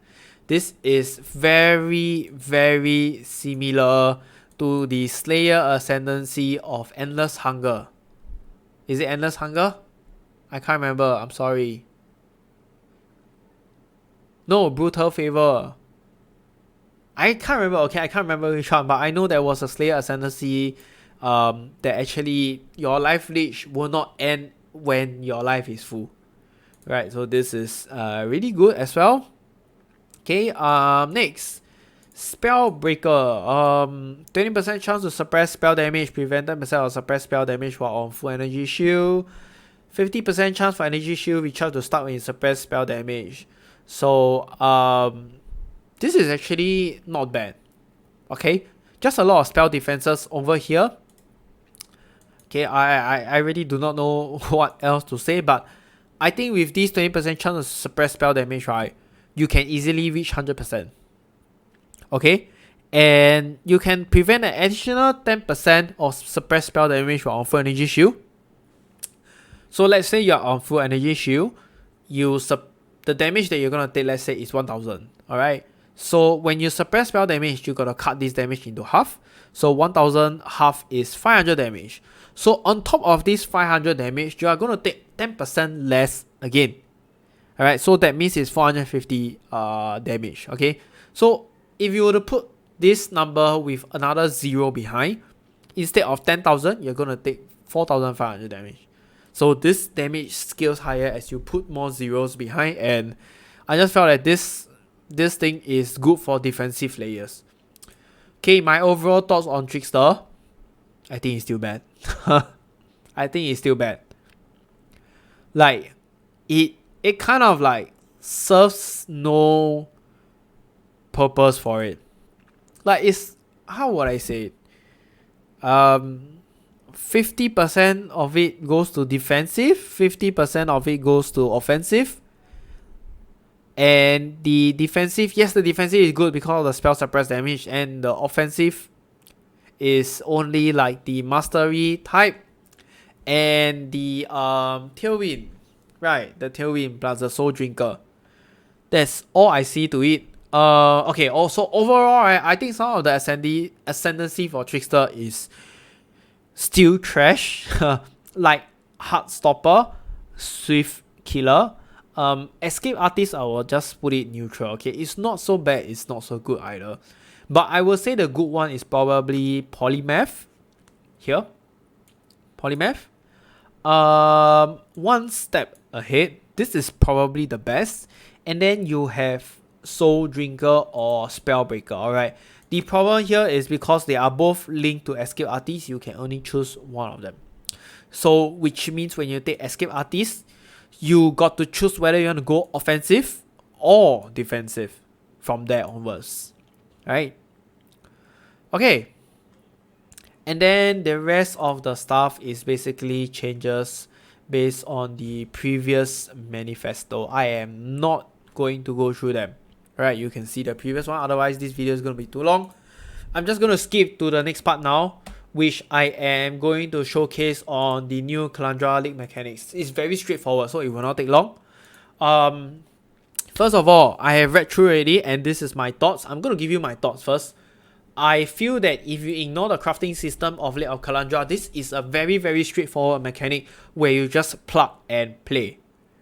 This is very, very similar to the Slayer Ascendancy of Endless Hunger. Is it Endless Hunger? I can't remember, I'm sorry. No, Brutal Favor. I can't remember, okay, I can't remember which one, but I know there was a Slayer Ascendancy that actually your life leech will not end when your life is full. Right, so this is really good as well. Okay, next. Spellbreaker. 20% chance to suppress spell damage, prevent 10% of suppress spell damage while on full energy shield. 50% chance for energy shield recharge to start when you suppress spell damage. So, this is actually not bad. Okay, just a lot of spell defenses over here. Okay, I really do not know what else to say, but I think with this 20% chance to suppress spell damage, right, you can easily reach 100%. Okay, and you can prevent an additional 10% of suppress spell damage while on full energy shield. So let's say you're on full energy shield, the damage that you're gonna take, let's say, is 1000. Alright, so when you suppress spell damage, you gotta cut this damage into half. So 1000 half is 500 damage. So on top of this 500 damage, you are gonna take 10% less again. Alright, so that means it's 450 damage. Okay, so if you were to put this number with another 0 behind, instead of 10,000, you're gonna take 4,500 damage. So this damage scales higher as you put more zeros behind, and I just felt that this thing is good for defensive layers. Okay, my overall thoughts on Trickster, I think it's still bad. I think it's still bad. Like, it kind of like serves no purpose for it. Like, it's, how would I say it? 50% of it goes to defensive, 50% of it goes to offensive. And the defensive, yes, the defensive is good because of the spell suppress damage, and the offensive is only like the mastery type and the tailwind, right? The tailwind plus the soul drinker. That's all I see to it. Okay, also overall, right, I think some of the ascendancy for Trickster is still trash. Like Heartstopper, Swift Killer, Escape Artist, I will just put it neutral. Okay, it's not so bad, it's not so good either. But I will say the good one is probably Polymath. Here, Polymath. One step ahead, this is probably the best. And then you have Soul Drinker or Spellbreaker. Alright, the problem here is because they are both linked to Escape Artist, you can only choose one of them. So which means when you take Escape Artist, you got to choose whether you want to go offensive or defensive from there onwards. Right? Okay. And then the rest of the stuff is basically changes based on the previous manifesto. I am not going to go through them. Right, you can see the previous one, otherwise this video is going to be too long. I'm just going to skip to the next part now, which I am going to showcase on the new Kalandra League mechanics. It's very straightforward, so it will not take long. First of all, I have read through already, and this is my thoughts. I'm going to give you my thoughts first. I feel that if you ignore the crafting system of League of Kalandra, this is a very, very straightforward mechanic where you just plug and play.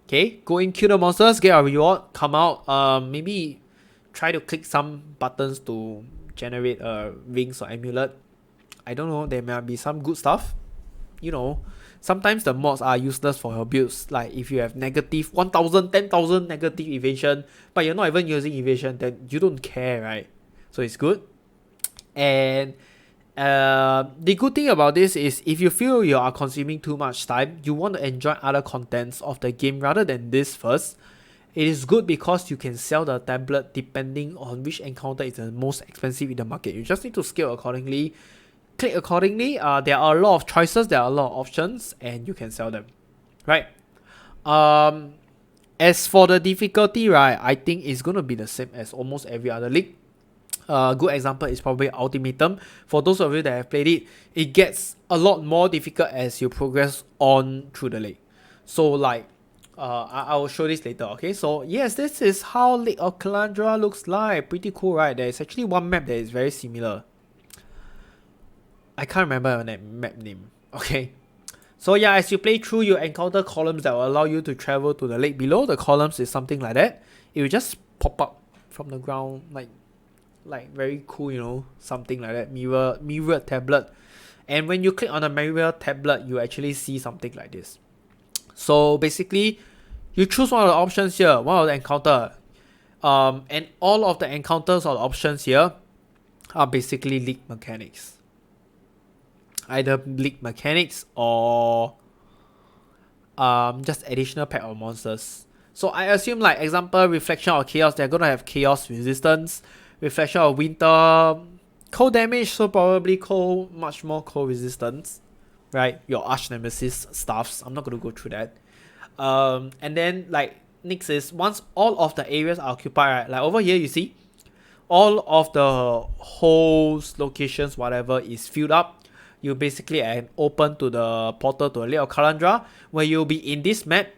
Okay, go in, kill the monsters, get a reward, come out, maybe try to click some buttons to generate rings or amulet. I don't know, there might be some good stuff. You know, sometimes the mods are useless for your builds. Like if you have negative 1000, 10,000 negative evasion, but you're not even using evasion, then you don't care, right? So it's good. And The good thing about this is if you feel you are consuming too much time, you want to enjoy other contents of the game rather than this first. It is good because you can sell the tablet depending on which encounter is the most expensive in the market. You just need to scale accordingly, click accordingly. There are a lot of choices, there are a lot of options, and you can sell them, right? As for the difficulty, right, I think it's gonna be the same as almost every other league. A good example is probably Ultimatum. For those of you that have played it, it gets a lot more difficult as you progress on through the league. So like, I will show this later, okay? So yes, this is how Lake of Kalandra looks like. Pretty cool, right? There's actually one map that is very similar. I can't remember that map name, okay? So yeah, as you play through, you encounter columns that will allow you to travel to the lake below. The columns is something like that. It will just pop up from the ground, like very cool, you know, something like that. Mirror tablet. And when you click on the mirror tablet, you actually see something like this. So basically, you choose one of the options here, one of the encounter. And all of the encounters or the options here are basically league mechanics. Either league mechanics or just additional pack of monsters. So I assume, like example, Reflection of Chaos, they're gonna have chaos resistance. Reflection of Winter, cold damage, so probably cold, much more cold resistance, right? Your arch nemesis stuffs. I'm not gonna go through that. And then like next is once all of the areas are occupied, right? Like over here, you see, all of the holes, locations, whatever is filled up. You basically open to the portal to the Lake of Kalandra, where you'll be in this map.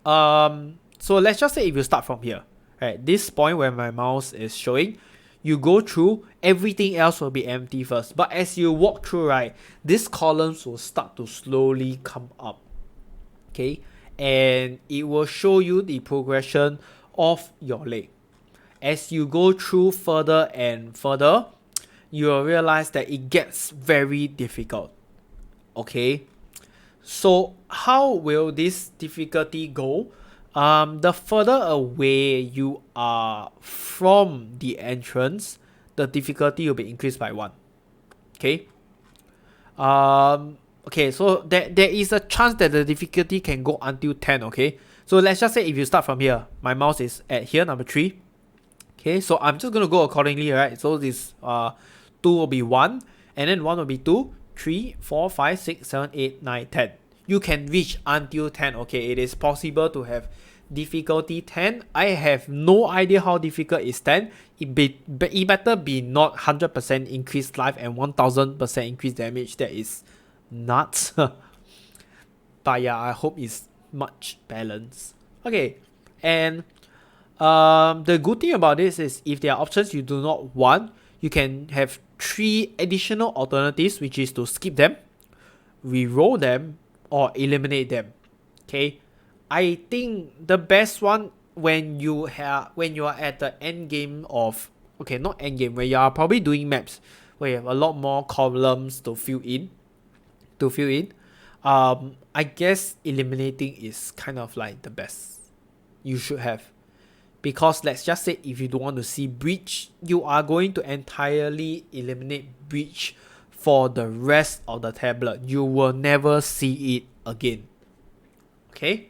So let's just say if you start from here, right? This point where my mouse is showing, you go through, everything else will be empty first. But as you walk through, right, these columns will start to slowly come up. Okay? And it will show you the progression of your lake. As you go through further and further, you will realize that it gets very difficult. Okay? So how will this difficulty go? The further away you are from the entrance, the difficulty will be increased by 1. Okay. Okay, so there is a chance that the difficulty can go until 10. Okay, so let's just say if you start from here, my mouse is at here, number 3. Okay, so I'm just gonna go accordingly, right? So this 2 will be 1, and then 1 will be 2, 3, 4, 5, 6, 7, 8, 9, 10. You can reach until 10. Okay, it is possible to have difficulty 10. I have no idea how difficult is 10. It better be not 100% increased life and 1000% increased damage. That is nuts. But yeah, I hope it's much balanced. Okay, and the good thing about this is if there are options you do not want, you can have 3 additional alternatives, which is to skip them, reroll them, or eliminate them. Okay, I think the best one when you are at the end game of, okay, not end game, where you are probably doing maps where you have a lot more columns to fill in. I guess eliminating is kind of like the best you should have. Because let's just say if you don't want to see breach, you are going to entirely eliminate breach for the rest of the tablet. You will never see it again. Okay?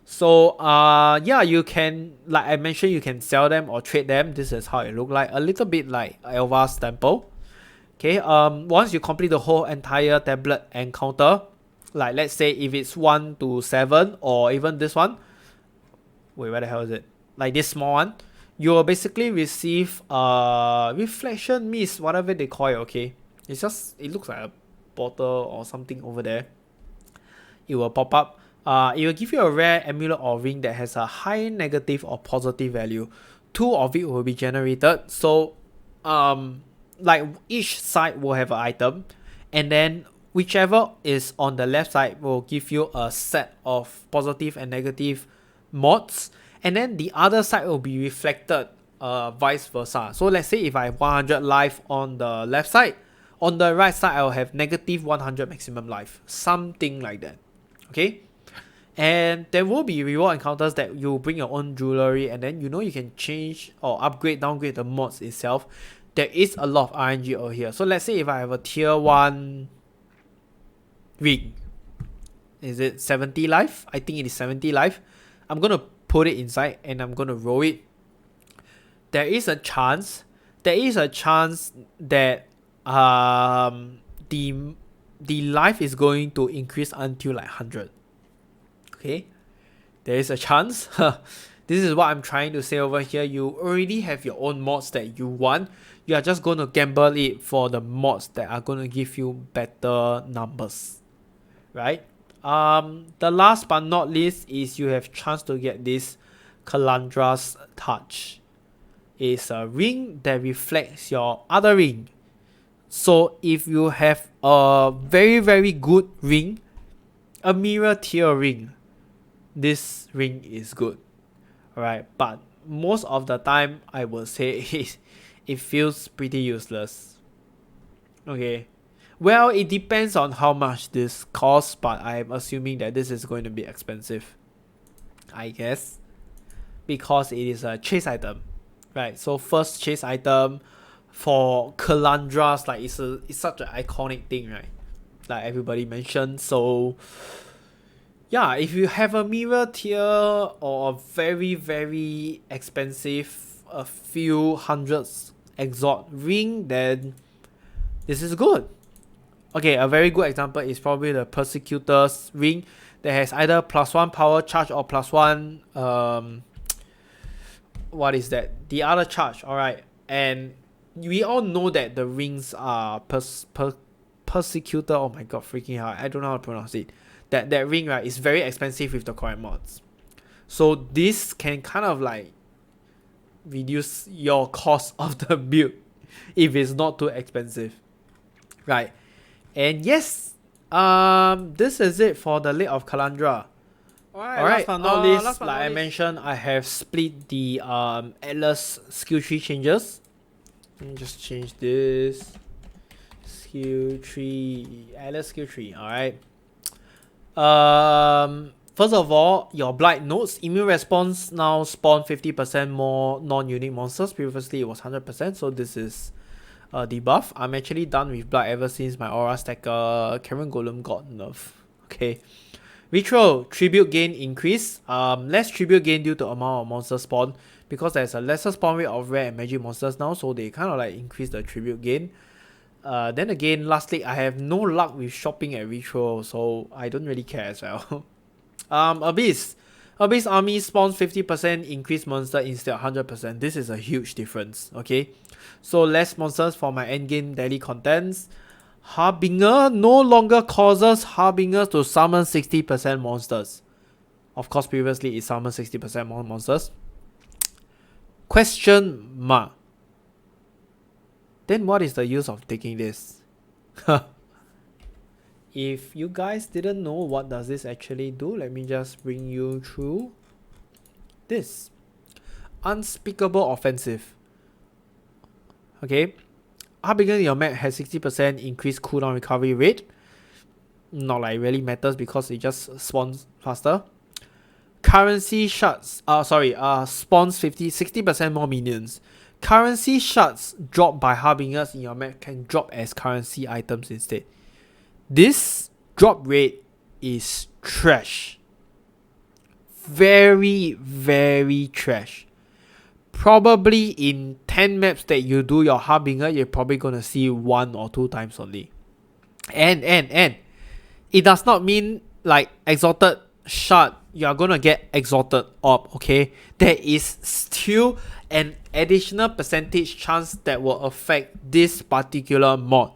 So yeah, you can, like I mentioned, you can sell them or trade them. This is how it look like. A little bit like Elva's temple. Okay, once you complete the whole entire tablet encounter, like let's say if it's 1 to 7 or even this one, wait, where the hell is it? Like this small one, you will basically receive reflection mist, whatever they call it. Okay, it's just, it looks like a bottle or something over there. It will pop up. It will give you a rare amulet or ring that has a high negative or positive value. 2 of it will be generated. So like each side will have an item, and then whichever is on the left side will give you a set of positive and negative mods, and then the other side will be reflected vice versa. So let's say if I have 100 life on the left side, on the right side I'll have negative 100 maximum life, something like that. Okay, and there will be reward encounters that you bring your own jewelry, and then you can change or upgrade, downgrade the mods itself. there is a lot of RNG over here. So let's say if I have a tier 1 ring, is it 70 life? I think it is 70 life. I'm gonna put it inside and I'm gonna roll it. There is a chance that the life is going to increase until like 100. Okay, there is a chance. This is what I'm trying to say over here. You already have your own mods that you want. You are just going to gamble it for the mods that are going to give you better numbers, right? The last but not least is you have chance to get this Kalandra's touch. It's a ring that reflects your other ring. So if you have a very, very good ring, a mirror tier ring, this ring is good. Alright, but most of the time I would say it feels pretty useless. Okay, well, it depends on how much this costs, but I'm assuming that this is going to be expensive, I guess, because it is a chase item, right? So first chase item for Kalandras, like it's such an iconic thing, right? Like everybody mentioned. So yeah, if you have a mirror tier or a very, very expensive, a few hundreds exalt ring, then this is good. Okay, a very good example is probably the Persecutor's ring that has either +1 power charge or +1 what is that? The other charge, alright. And we all know that the rings are Persecutor, oh my god, freaking hell, I don't know how to pronounce it. That ring, right, is very expensive with the correct mods. So this can kind of like reduce your cost of the build if it's not too expensive, right? And yes, this is it for the Lake of Kalandra. Alright, last but not least, like I mentioned, I have split the Atlas skill tree changes. Let me just change this skill tree, Atlas skill tree. Alright. First of all, your blight nodes, immune response now spawn 50% more non-unique monsters. Previously it was 100%, so this is a debuff. I'm actually done with blight ever since my aura stacker Karen Golem got nerfed. Okay. Ritual, tribute gain increase. Less tribute gain due to amount of monster spawn, because there's a lesser spawn rate of rare and magic monsters now, so they kind of like increase the tribute gain. Then again, lastly, I have no luck with shopping at Ritual, so I don't really care as well. Abyss army spawns 50% increased monster instead of 100%. This is a huge difference, okay? So less monsters for my endgame daily contents. Harbinger no longer causes Harbingers to summon 60% monsters. Of course, previously it summoned 60% more monsters. Question mark. Then what is the use of taking this? If you guys didn't know what does this actually do, let me just bring you through this. Unspeakable offensive. Okay. Harbinger in your map has 60% increased cooldown recovery rate. Not like it really matters because it just spawns faster. Currency shards, spawns 60% more minions. Currency shards dropped by Harbingers in your map can drop as currency items instead. This drop rate is trash. Very, very trash. Probably in 10 maps that you do your Harbinger, you're probably gonna see 1 or 2 times only. And it does not mean like exalted shard, you're gonna get exalted orb, okay? There is still an additional percentage chance that will affect this particular mod.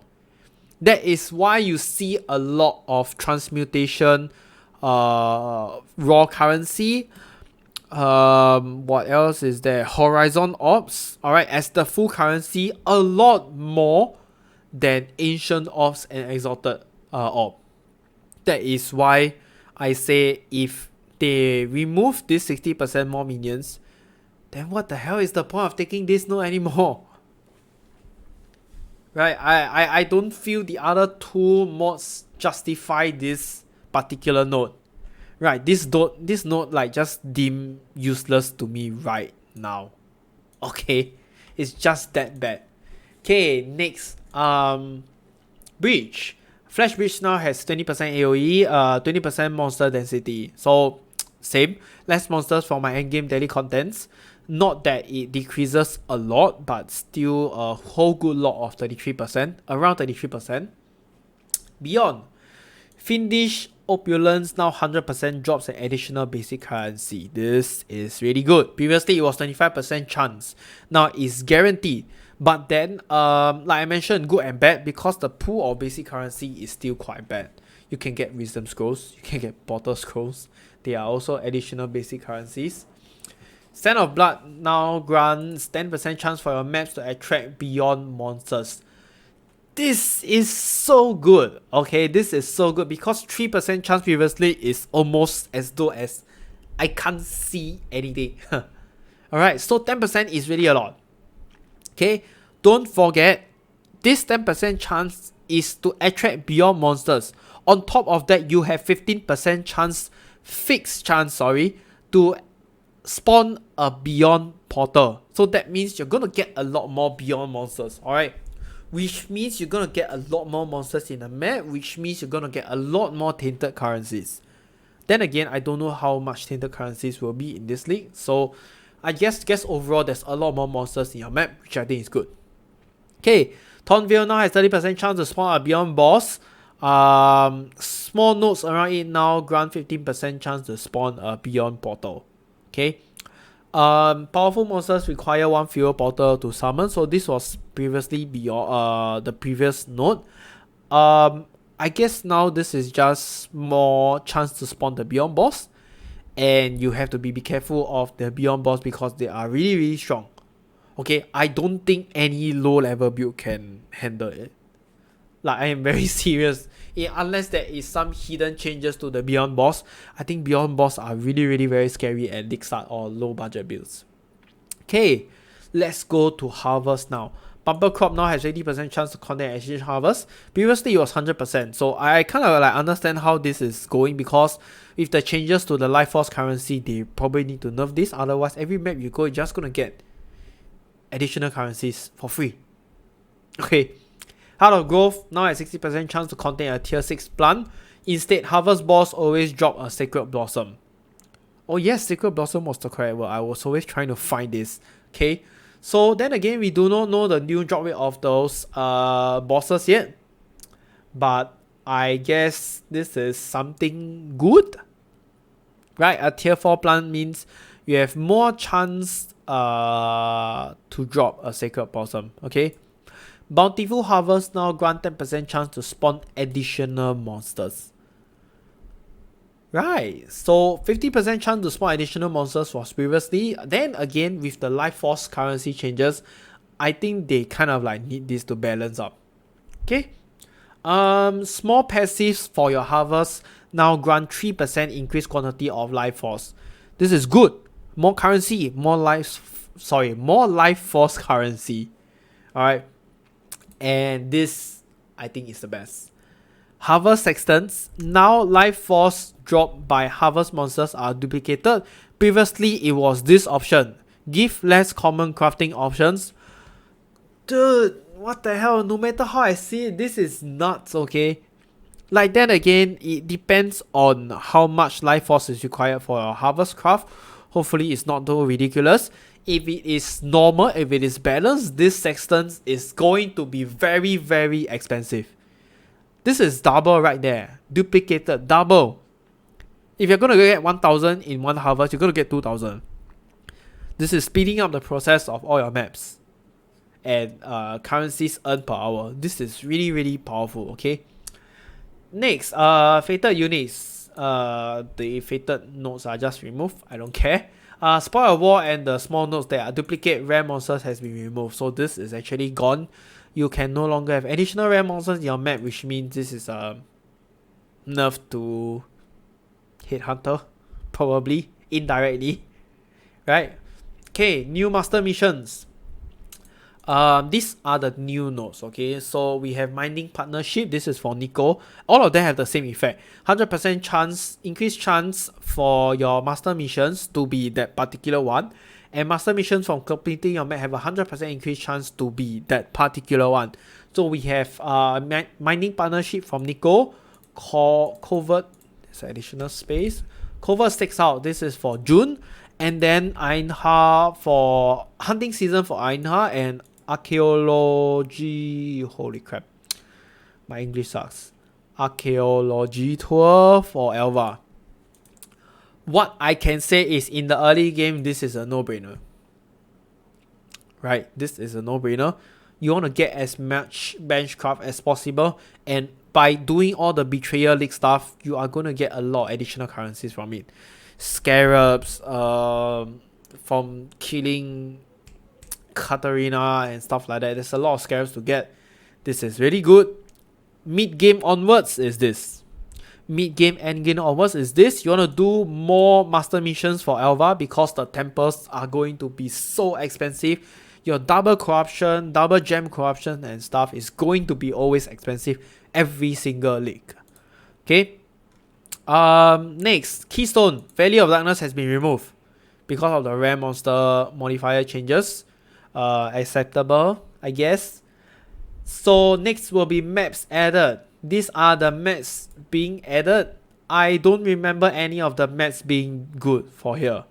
That is why you see a lot of transmutation, raw currency. What else is there? Horizon orbs, alright, as the full currency, a lot more than ancient orbs and exalted orb. That is why I say if they remove this 60% more minions, then what the hell is the point of taking this node anymore? Right, I don't feel the other 2 mods justify this particular node. Right, this node like just deemed useless to me right now. Okay, it's just that bad. Okay, next, Breach. Flash Breach now has 20% AoE, 20% monster density. So, same. Less monsters for my endgame daily contents. Not that it decreases a lot, but still a whole good lot of 33%, around 33%. Beyond. Fiendish Opulence now 100% drops an additional basic currency. This is really good. Previously, it was 25% chance. Now it's guaranteed. But then, like I mentioned, good and bad because the pool of basic currency is still quite bad. You can get Wisdom Scrolls, you can get Portal Scrolls. They are also additional basic currencies. Stand of Blood now grants 10% chance for your maps to attract beyond monsters. This is so good, okay? This is so good because 3% chance previously is almost as though as I can't see anything. Alright, so 10% is really a lot. Okay, don't forget, this 10% chance is to attract beyond monsters. On top of that, you have 15% chance, fixed chance, to spawn a beyond portal. So that means you're gonna get a lot more beyond monsters, alright? Which means you're gonna get a lot more monsters in the map, which means you're gonna get a lot more tainted currencies. Then again, I don't know how much tainted currencies will be in this league, so I guess overall there's a lot more monsters in your map, which I think is good. Okay, Thornvale now has 30% chance to spawn a beyond boss. Small nodes around it now grant 15% chance to spawn a beyond portal. Okay. Powerful monsters require one fewer portal to summon, so this was previously beyond the previous node. I guess now this is just more chance to spawn the beyond boss, and you have to be careful of the beyond boss because they are really strong. Okay, I don't think any low level build can handle it. Like, I am very serious. Unless there is some hidden changes to the beyond boss, I think beyond boss are really very scary at league start or low budget builds. Okay, let's go to harvest now. Bumper crop now has 80% chance to contain exchange harvest. Previously it was 100%, so I kind of like understand how this is going because with the changes to the life force currency, they probably need to nerf this. Otherwise, every map you go, you're just gonna get additional currencies for free. Okay, Heart of Growth now has 60% chance to contain a tier 6 plant. Instead, harvest boss always drop a Sacred Blossom. Oh yes, Sacred Blossom was the correct word. I was always trying to find this. Okay, so then again, we do not know the new drop rate of those bosses yet, but I guess this is something good, right? A tier 4 plant means you have more chance to drop a Sacred Blossom. Okay, Bountiful Harvest now grant 10% chance to spawn additional monsters. Right, so 50% chance to spawn additional monsters was previously. Then again, with the life force currency changes, I think they kind of like need this to balance up. Okay, small passives for your harvest now grant 3% increased quantity of life force. This is good. More currency, more life force currency. Alright, and this I think is the best. Harvest Sextants. Now life force dropped by harvest monsters are duplicated. Previously it was this option. Give less common crafting options. Dude, what the hell? No matter how I see it, this is nuts, okay? Like, then again, it depends on how much life force is required for your harvest craft. Hopefully it's not too ridiculous. If it is normal, if it is balanced, this sextant is going to be very expensive. This is double right there. Duplicated, double. If you're going to get 1,000 in one harvest, you're going to get 2,000. This is speeding up the process of all your maps. And currencies earned per hour. This is really powerful, okay? Next, fated units. The fated nodes are just removed. I don't care. Spoil of War and the small nodes that are duplicate rare monsters has been removed. So this is actually gone. You can no longer have additional rare monsters in your map, which means this is a nerf to Headhunter, probably indirectly, right? Okay, new master missions. These are the new nodes, okay? So we have Mining Partnership. This is for Nico. All of them have the same effect. 100% chance, increased chance for your master missions to be that particular one. And master missions from completing your map have a 100% increased chance to be that particular one. So we have mining partnership from Nico, Covert, there's additional space. Covert sticks out, this is for June. And then Ainha for hunting season for Ainha and archaeology, holy crap, my English sucks. Archaeology tour for Elva. What I can say is in the early game, this is a no-brainer. Right, this is a no-brainer. You want to get as much benchcraft as possible, and by doing all the Betrayal League stuff, you are going to get a lot of additional currencies from it. Scarabs, from killing Katarina and stuff like that. There's a lot of scarabs to get. This is really good. Mid-game onwards is this. Mid-game, end-game onwards is this. You want to do more master missions for Elva because the temples are going to be so expensive. Your double corruption, double gem corruption and stuff is going to be always expensive every single league. Okay. Next, Keystone, Valley of Darkness has been removed because of the rare monster modifier changes. Acceptable, I guess. So next will be maps added. These are the maps being added. I don't remember any of the maps being good for here.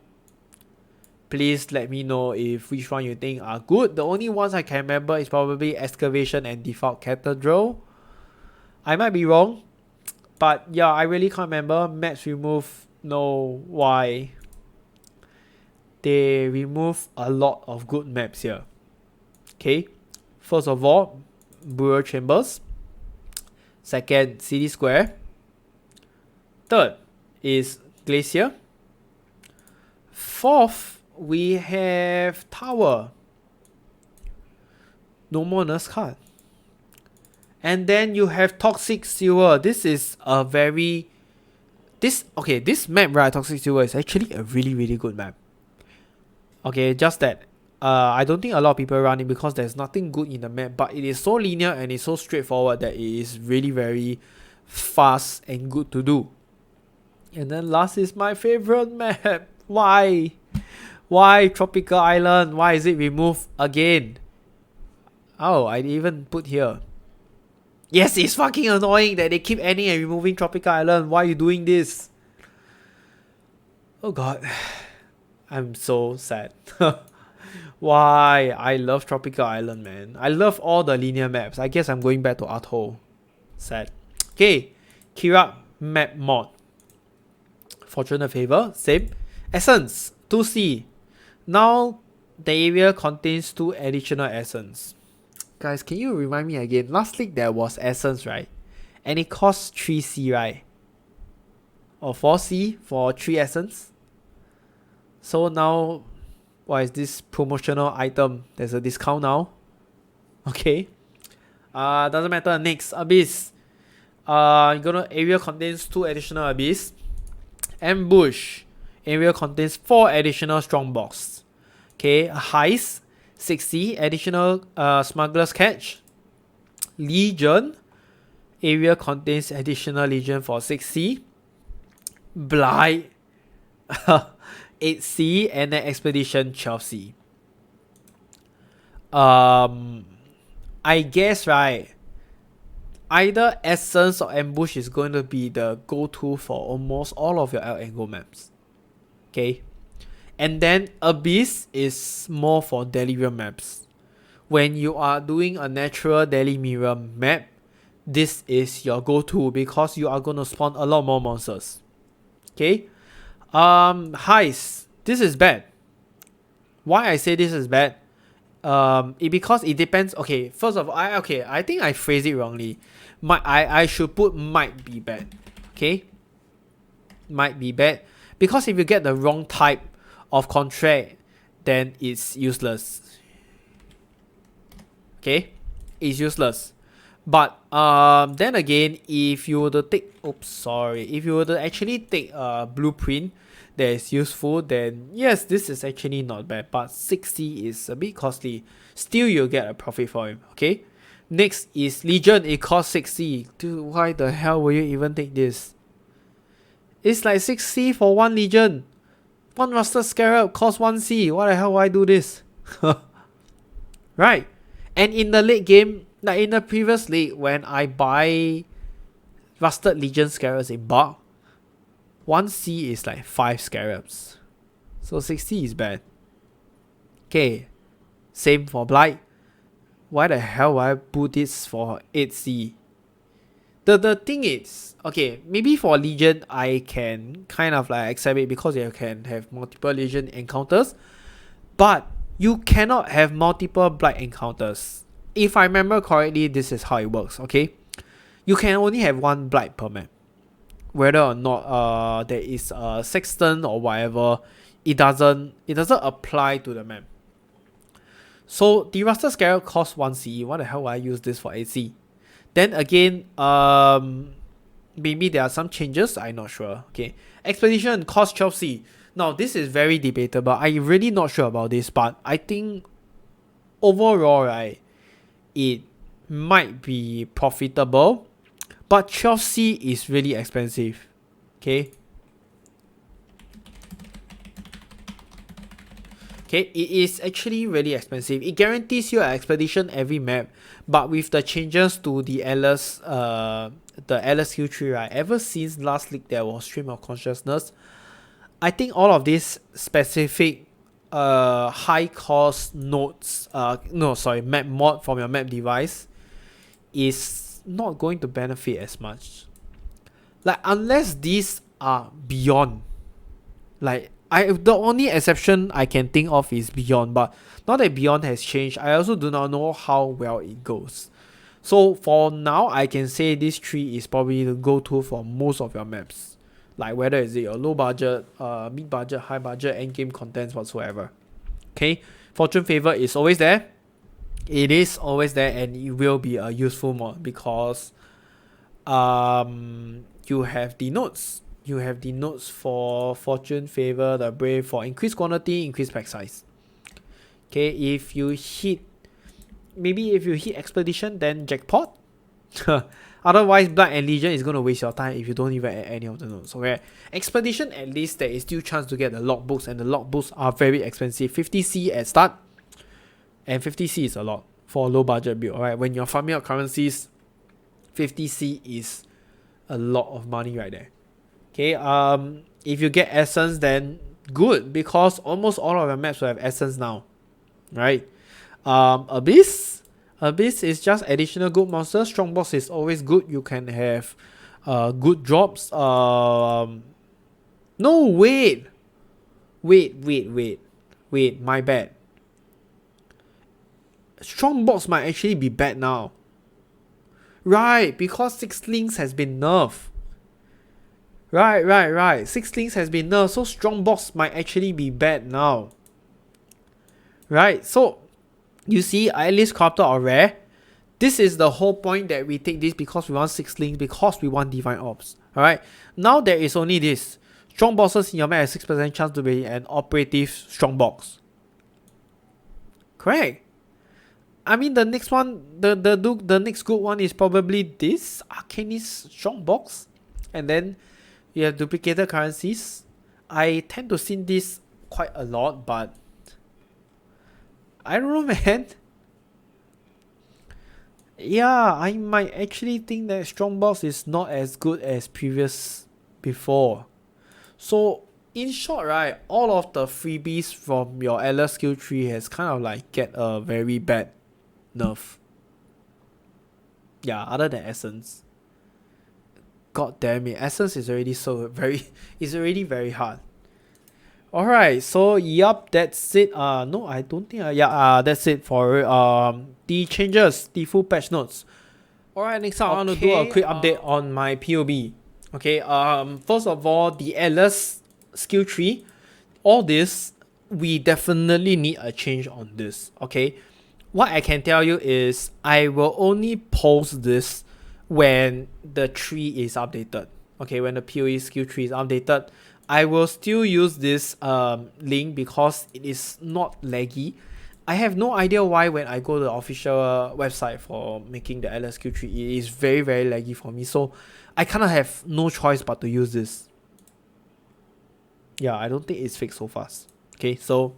Please let me know if which one you think are good. The only ones I can remember is probably Excavation and Default Cathedral. I might be wrong, but yeah, I really can't remember. Maps remove, no, why? They remove a lot of good maps here. Okay, first of all, Burial Chambers. Second, City Square. Third is Glacier. Fourth, we have Tower. No more nurse card. And then you have Toxic Sewer. This is a very... This map, right, Toxic Sewer, is actually a really, really good map. Okay, just that I don't think a lot of people run it because there's nothing good in the map, but it is so linear and it's so straightforward that it is really very fast and good to do. And then last is my favorite map. Why? Why Tropical Island? Why is it removed again? Oh, I even put here. Yes, it's fucking annoying that they keep adding and removing Tropical Island. Why are you doing this? Oh god. I'm so sad. Why? I love Tropical Island, man. I love all the linear maps. I guess I'm going back to Atoll. Sad. Okay. Kirab map mod. Fortunate Favor. Same. Essence. 2C. Now the area contains 2 additional essence. Guys, can you remind me again? Last week there was essence, right? And it costs 3C, right? Or 4C for 3 essence. So now, what is this promotional item? There's a discount now. Okay. Doesn't matter. Next, Abyss. Area contains 2 additional Abyss. Ambush. Area contains 4 additional Strongbox. Okay. Heist. 6C. Additional Smuggler's Catch. Legion. Area contains additional Legion for 6C. Blight. 8C. And then Expedition 12C. I guess, right, either Essence or Ambush is going to be the go-to for almost all of your Angle maps. Okay. And then Abyss is more for Delirium maps. When you are doing a natural Daily Mirror map, this is your go-to because you are going to spawn a lot more monsters. Okay. Heist. This is bad. Why I say this is bad? Because it depends. Okay, first of all, I think I phrased it wrongly. I should put might be bad. Okay, might be bad because if you get the wrong type of contract, then it's useless. Okay, it's useless. But then again, if you were to take, if you were to actually take a blueprint that is useful, then yes, this is actually not bad. But 60 is a bit costly. Still, you'll get a profit for him. Okay. Next is Legion. It costs 60. Dude, why the hell will you even take this? It's like 60 for 1 Legion. One Rusted Scarab costs 1C. Why the hell would I do this? Right. And in the late game, like in the previous league, when I buy Rusted Legion Scarabs in bulk, 1C is like 5 Scarabs. So 60 is bad. Okay. Same for Blight. Why the hell would I put this for 8C? The thing is, okay, maybe for Legion, I can kind of like accept it because you can have multiple Legion encounters. But you cannot have multiple Blight encounters. If I remember correctly, this is how it works, okay? You can only have one Blight per map. Whether or not there is a Sexton or whatever, it doesn't apply to the map. So the Rusted Scarab costs 1C. Why the hell would I use this for 8C? Then again, maybe there are some changes, I'm not sure. Okay, Expedition costs 12C. Now this is very debatable. I'm really not sure about this, but I think overall, right, it might be profitable, but 12C is really expensive. Okay. Okay, it is actually really expensive. It guarantees you an expedition every map, but with the changes to the LS skill tree, right, ever since last league there was Stream of Consciousness, I think all of these specific high cost nodes, map mod from your map device is not going to benefit as much. Like, unless these are beyond, like, the only exception I can think of is Beyond, but now that Beyond has changed, I also do not know how well it goes. So for now, I can say this tree is probably the go-to for most of your maps. Like whether is it your low budget, mid budget, high budget, end game contents whatsoever. Okay, Fortune Favor is always there. It is always there, and it will be a useful mod because you have the nodes. You have the nodes for Fortune, Favor, the Brave for increased quantity, increased pack size. Okay, if you hit Expedition, then jackpot. Otherwise, Blight and Legion is going to waste your time if you don't even add any of the nodes. Okay, Expedition, at least there is still chance to get the logbooks, and the logbooks are very expensive. 50C at start, and 50C is a lot for a low budget build. Alright, when you're farming out currencies, 50C is a lot of money right there. Okay, if you get Essence, then good, because almost all of your maps will have Essence now, right? Abyss is just additional good monsters. Strongbox is always good. You can have good drops. No, wait, my bad. Strongbox might actually be bad now, right? Because 6 links has been nerfed. Right. 6 links has been nerfed, so Strongbox might actually be bad now. Right, so you see, at least corrupted or rare. This is the whole point that we take this, because we want 6 links, because we want Divine Orbs. Alright, now there is only this. Strong bosses in your map have 6% chance to be an operative strong box. Correct. I mean, the next one, the next good one is probably this Arcanist strong box, and then you have duplicated currencies. I tend to see this quite a lot, but I don't know, man. Yeah, I might actually think that Strongbox is not as good as before. So, in short, right, all of the freebies from your LS skill tree has kind of like get a very bad nerf. Yeah, other than Essence. God damn it, Essence is already it's already very hard. Alright, so yup, that's it. No, I don't think. That's it for the changes, the full patch notes. Alright, next up, I want to do a quick update on my POB. Okay, first of all, the LS skill tree, all this, we definitely need a change on this. Okay, what I can tell you is I will only post this when the tree is updated. Okay, when the PoE skill tree is updated, I will still use this link because it is not laggy. I have no idea why when I go to the official website for making the LSQ tree, it is very, very laggy for me. So I kind of have no choice but to use this. Yeah, I don't think it's fixed so fast. Okay, so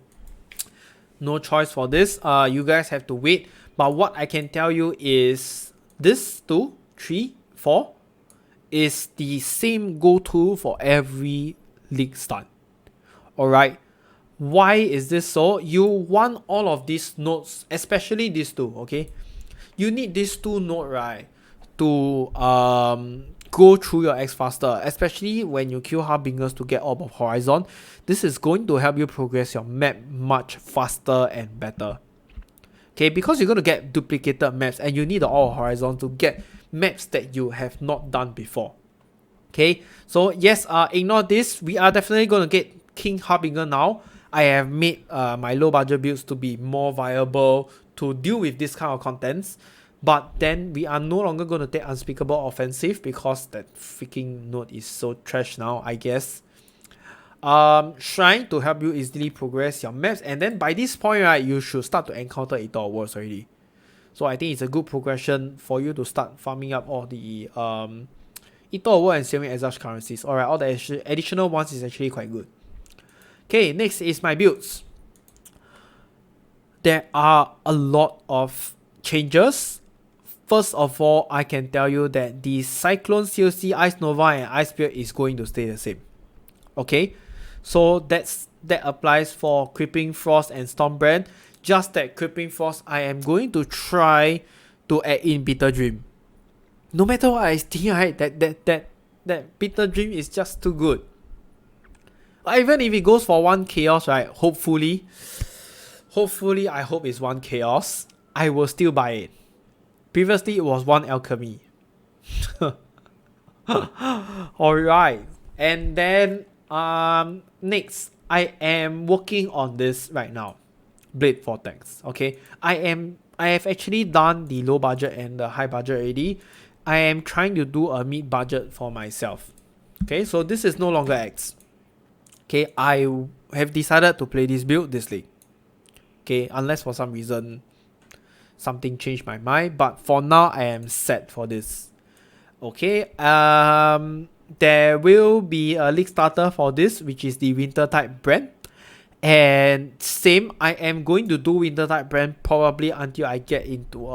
no choice for this. You guys have to wait. But what I can tell you is this 2, 3, 4 is the same go-to for every league start. Alright. Why is this so? You want all of these nodes, especially these two, okay? You need these two nodes, right, to go through your X faster, especially when you kill Harbingers to get Orb of Horizon. This is going to help you progress your map much faster and better. Okay, because you're going to get duplicated maps and you need the Orb of Horizon to get maps that you have not done before. Okay, so yes, ignore this. We are definitely going to get King Harbinger now. I have made my low budget builds to be more viable to deal with this kind of contents. But then we are no longer going to take Unspeakable Offensive because that freaking node is so trash now, I guess. Shrine to help you easily progress your maps. And then by this point, right, you should start to encounter Eater of Worlds already. So I think it's a good progression for you to start farming up all the Eater of Worlds and Searing Exhaust currencies. Alright, all the additional ones is actually quite good. Okay, next is my builds. There are a lot of changes. First of all, I can tell you that the Cyclone COC, Ice Nova and Ice Spear is going to stay the same. Okay, so that applies for Creeping Frost and Stormbrand. Just that Creeping Frost, I am going to try to add in Bitter Dream. No matter what I think, right, that Bitter Dream is just too good. Even if it goes for 1 Chaos, right, hopefully I hope it's 1 Chaos, I will still buy it. Previously, it was 1 Alchemy. Alright. And then, next, I am working on this right now. Blade Vortex. Okay. I have actually done the low budget and the high budget already. I am trying to do a mid budget for myself. Okay. So this is no longer X. Okay. I have decided to play this build this league. Okay. Unless for some reason something changed my mind, but for now I am set for this. Okay, there will be a league starter for this, which is the Winter type brand, and same, I am going to do Winter type brand probably until I get into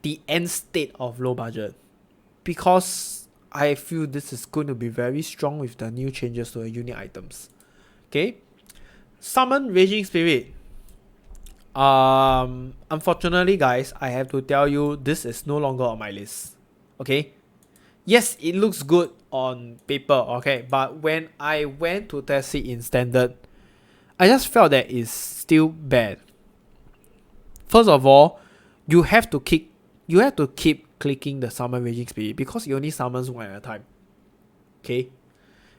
the end state of low budget, because I feel this is going to be very strong with the new changes to the unit items. Okay, Summon Raging Spirit. Unfortunately, guys, I have to tell you, this is no longer on my list. Okay, yes, it looks good on paper, okay, but when I went to test it in standard, I just felt that it's still bad. First of all, you have to keep clicking the Summon Raging Spirit because it only summons 1 at a time. Okay,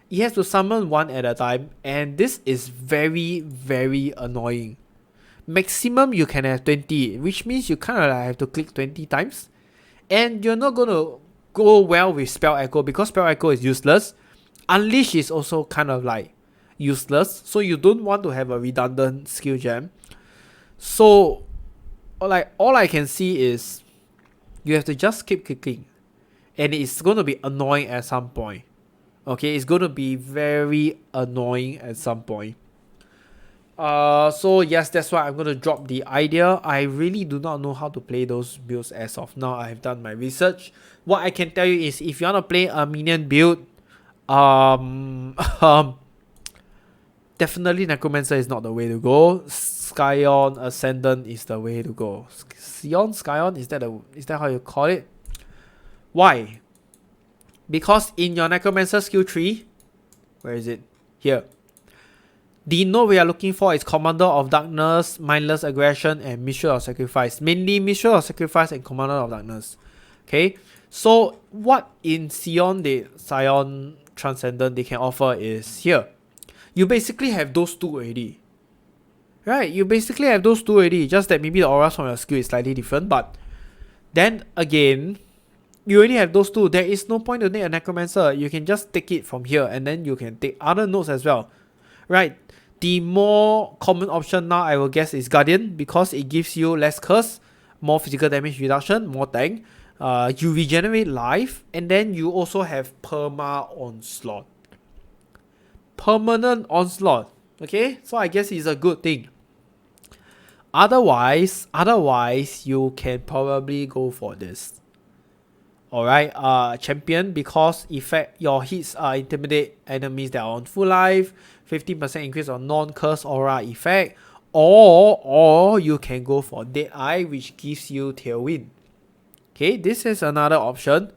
it has to summon 1 at a time, and this is very, very annoying. Maximum you can have 20, which means you kind of like have to click 20 times, and you're not going to go well with Spell Echo because Spell Echo is useless. Unleash is also kind of like useless, so you don't want to have a redundant skill gem. So like all I can see is you have to just keep clicking, and it's going to be annoying at some point. Okay, it's going to be very annoying at some point. So yes, that's why I'm going to drop the idea. I really do not know how to play those builds as of now. I have done my research. What I can tell you is if you want to play a minion build, definitely Necromancer is not the way to go. Skyon Ascendant is the way to go. Skyon, is that how you call it? Why? Because in your Necromancer skill tree, where is it? Here. The node we are looking for is Commander of Darkness, Mindless Aggression, and Mixture of Sacrifice. Mainly Mixture of Sacrifice and Commander of Darkness. Okay, so what in Scion Transcendent they can offer is here. You basically have those two already. Right, you basically have those two already. Just that maybe the auras from your skill is slightly different, but then again, you already have those two. There is no point to take a Necromancer. You can just take it from here, and then you can take other nodes as well. Right, the more common option now I will guess is Guardian, because it gives you less curse, more physical damage reduction, more tank, you regenerate life, and then you also have Perma Onslaught. permanent onslaught. Okay, so I guess it's a good thing. Otherwise, you can probably go for this. Alright, champion, because effect your hits intimidate enemies that are on full life, 15% increase on non-curse aura effect, or you can go for Dead Eye, which gives you Tailwind. Okay, this is another option.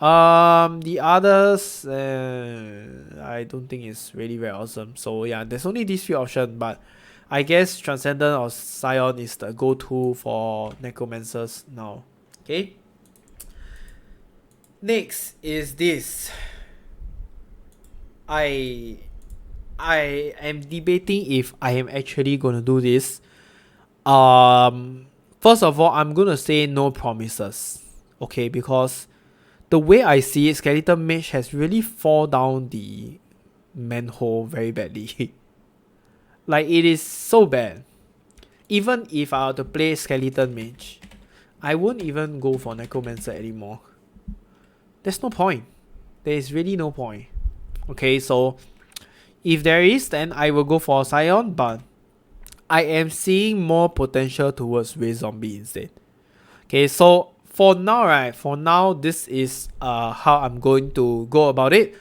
The others, I don't think it's really very awesome. So yeah, there's only these few options, but I guess Transcendent or Scion is the go-to for Necromancers now. Okay. Next is this. I am debating if I am actually gonna do this. First of all, I'm gonna say no promises. Okay, because the way I see it, Skeleton Mage has really fall down the manhole very badly. Like, it is so bad. Even if I were to play Skeleton Mage, I won't even go for Necromancer anymore. There's no point. There is really no point. Okay, so if there is, then I will go for Scion, but I am seeing more potential towards Ray Zombie instead. Okay, so for now, right? For now, this is how I'm going to go about it.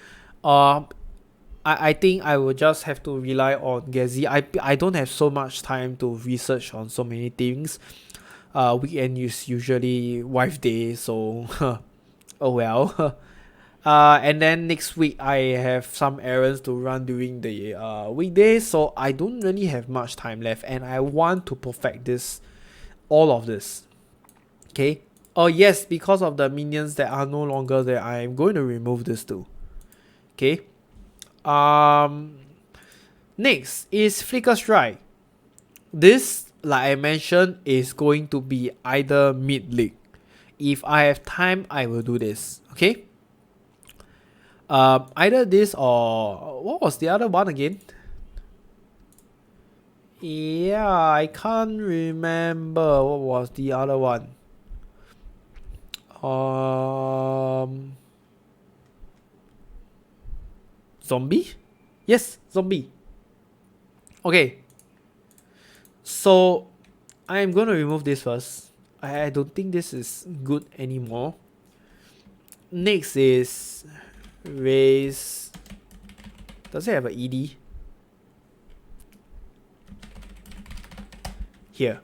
I think I will just have to rely on Gazi. I don't have so much time to research on so many things. Weekend is usually wife day, so oh well. And then next week I have some errands to run during the weekdays, so I don't really have much time left, and I want to perfect all of this. Okay. Oh yes, because of the minions that are no longer there, I am going to remove this too. Okay. Next is Flicker Strike. This, like I mentioned, is going to be either mid-league. If I have time, I will do this. Okay. Either this or what was the other one again? Yeah, I can't remember what was the other one. Zombie? Yes, zombie. Okay. So I am gonna remove this first. I don't think this is good anymore. Next is raise. Does it have an ED? Here.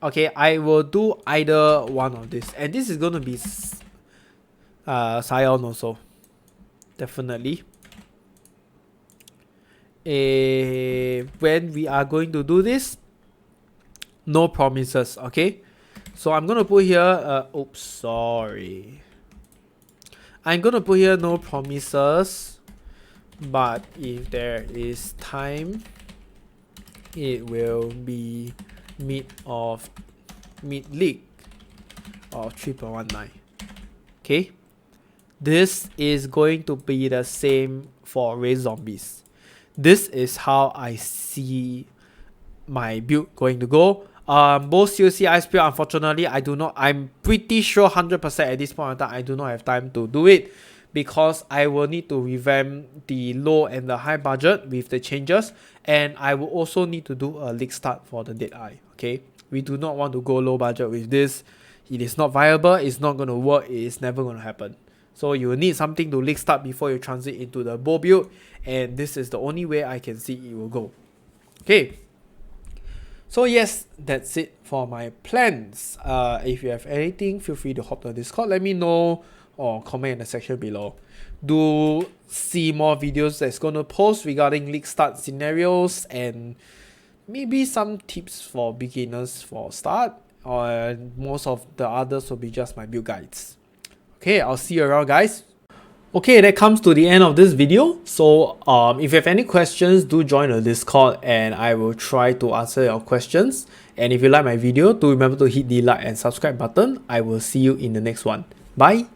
Okay, I will do either one of this, and this is gonna be Scion also. Definitely. When we are going to do this, no promises. Okay, so I'm gonna put here. Oops, sorry. I'm gonna put here no promises, but if there is time, it will be mid-league of 3.19. Okay, this is going to be the same for Raise Zombies. This is how I see my build going to go. Both COC Ice Build, unfortunately, I'm pretty sure 100% at this point in time, I do not have time to do it, because I will need to revamp the low and the high budget with the changes, and I will also need to do a league start for the Dead Eye. Okay, we do not want to go low budget with this. It is not viable, it's not going to work, it is never going to happen. So you will need something to league start before you transit into the bow build, and this is the only way I can see it will go. Okay, so yes, that's it for my plans. If you have anything, feel free to hop to Discord, let me know, or comment in the section below. Do see more videos that's going to post regarding league start scenarios, and maybe some tips for beginners for start, or most of the others will be just my build guides. Okay, I'll see you around, guys. Okay, that comes to the end of this video. So if you have any questions, do join the Discord and I will try to answer your questions. And if you like my video, do remember to hit the like and subscribe button. I will see you in the next one. Bye.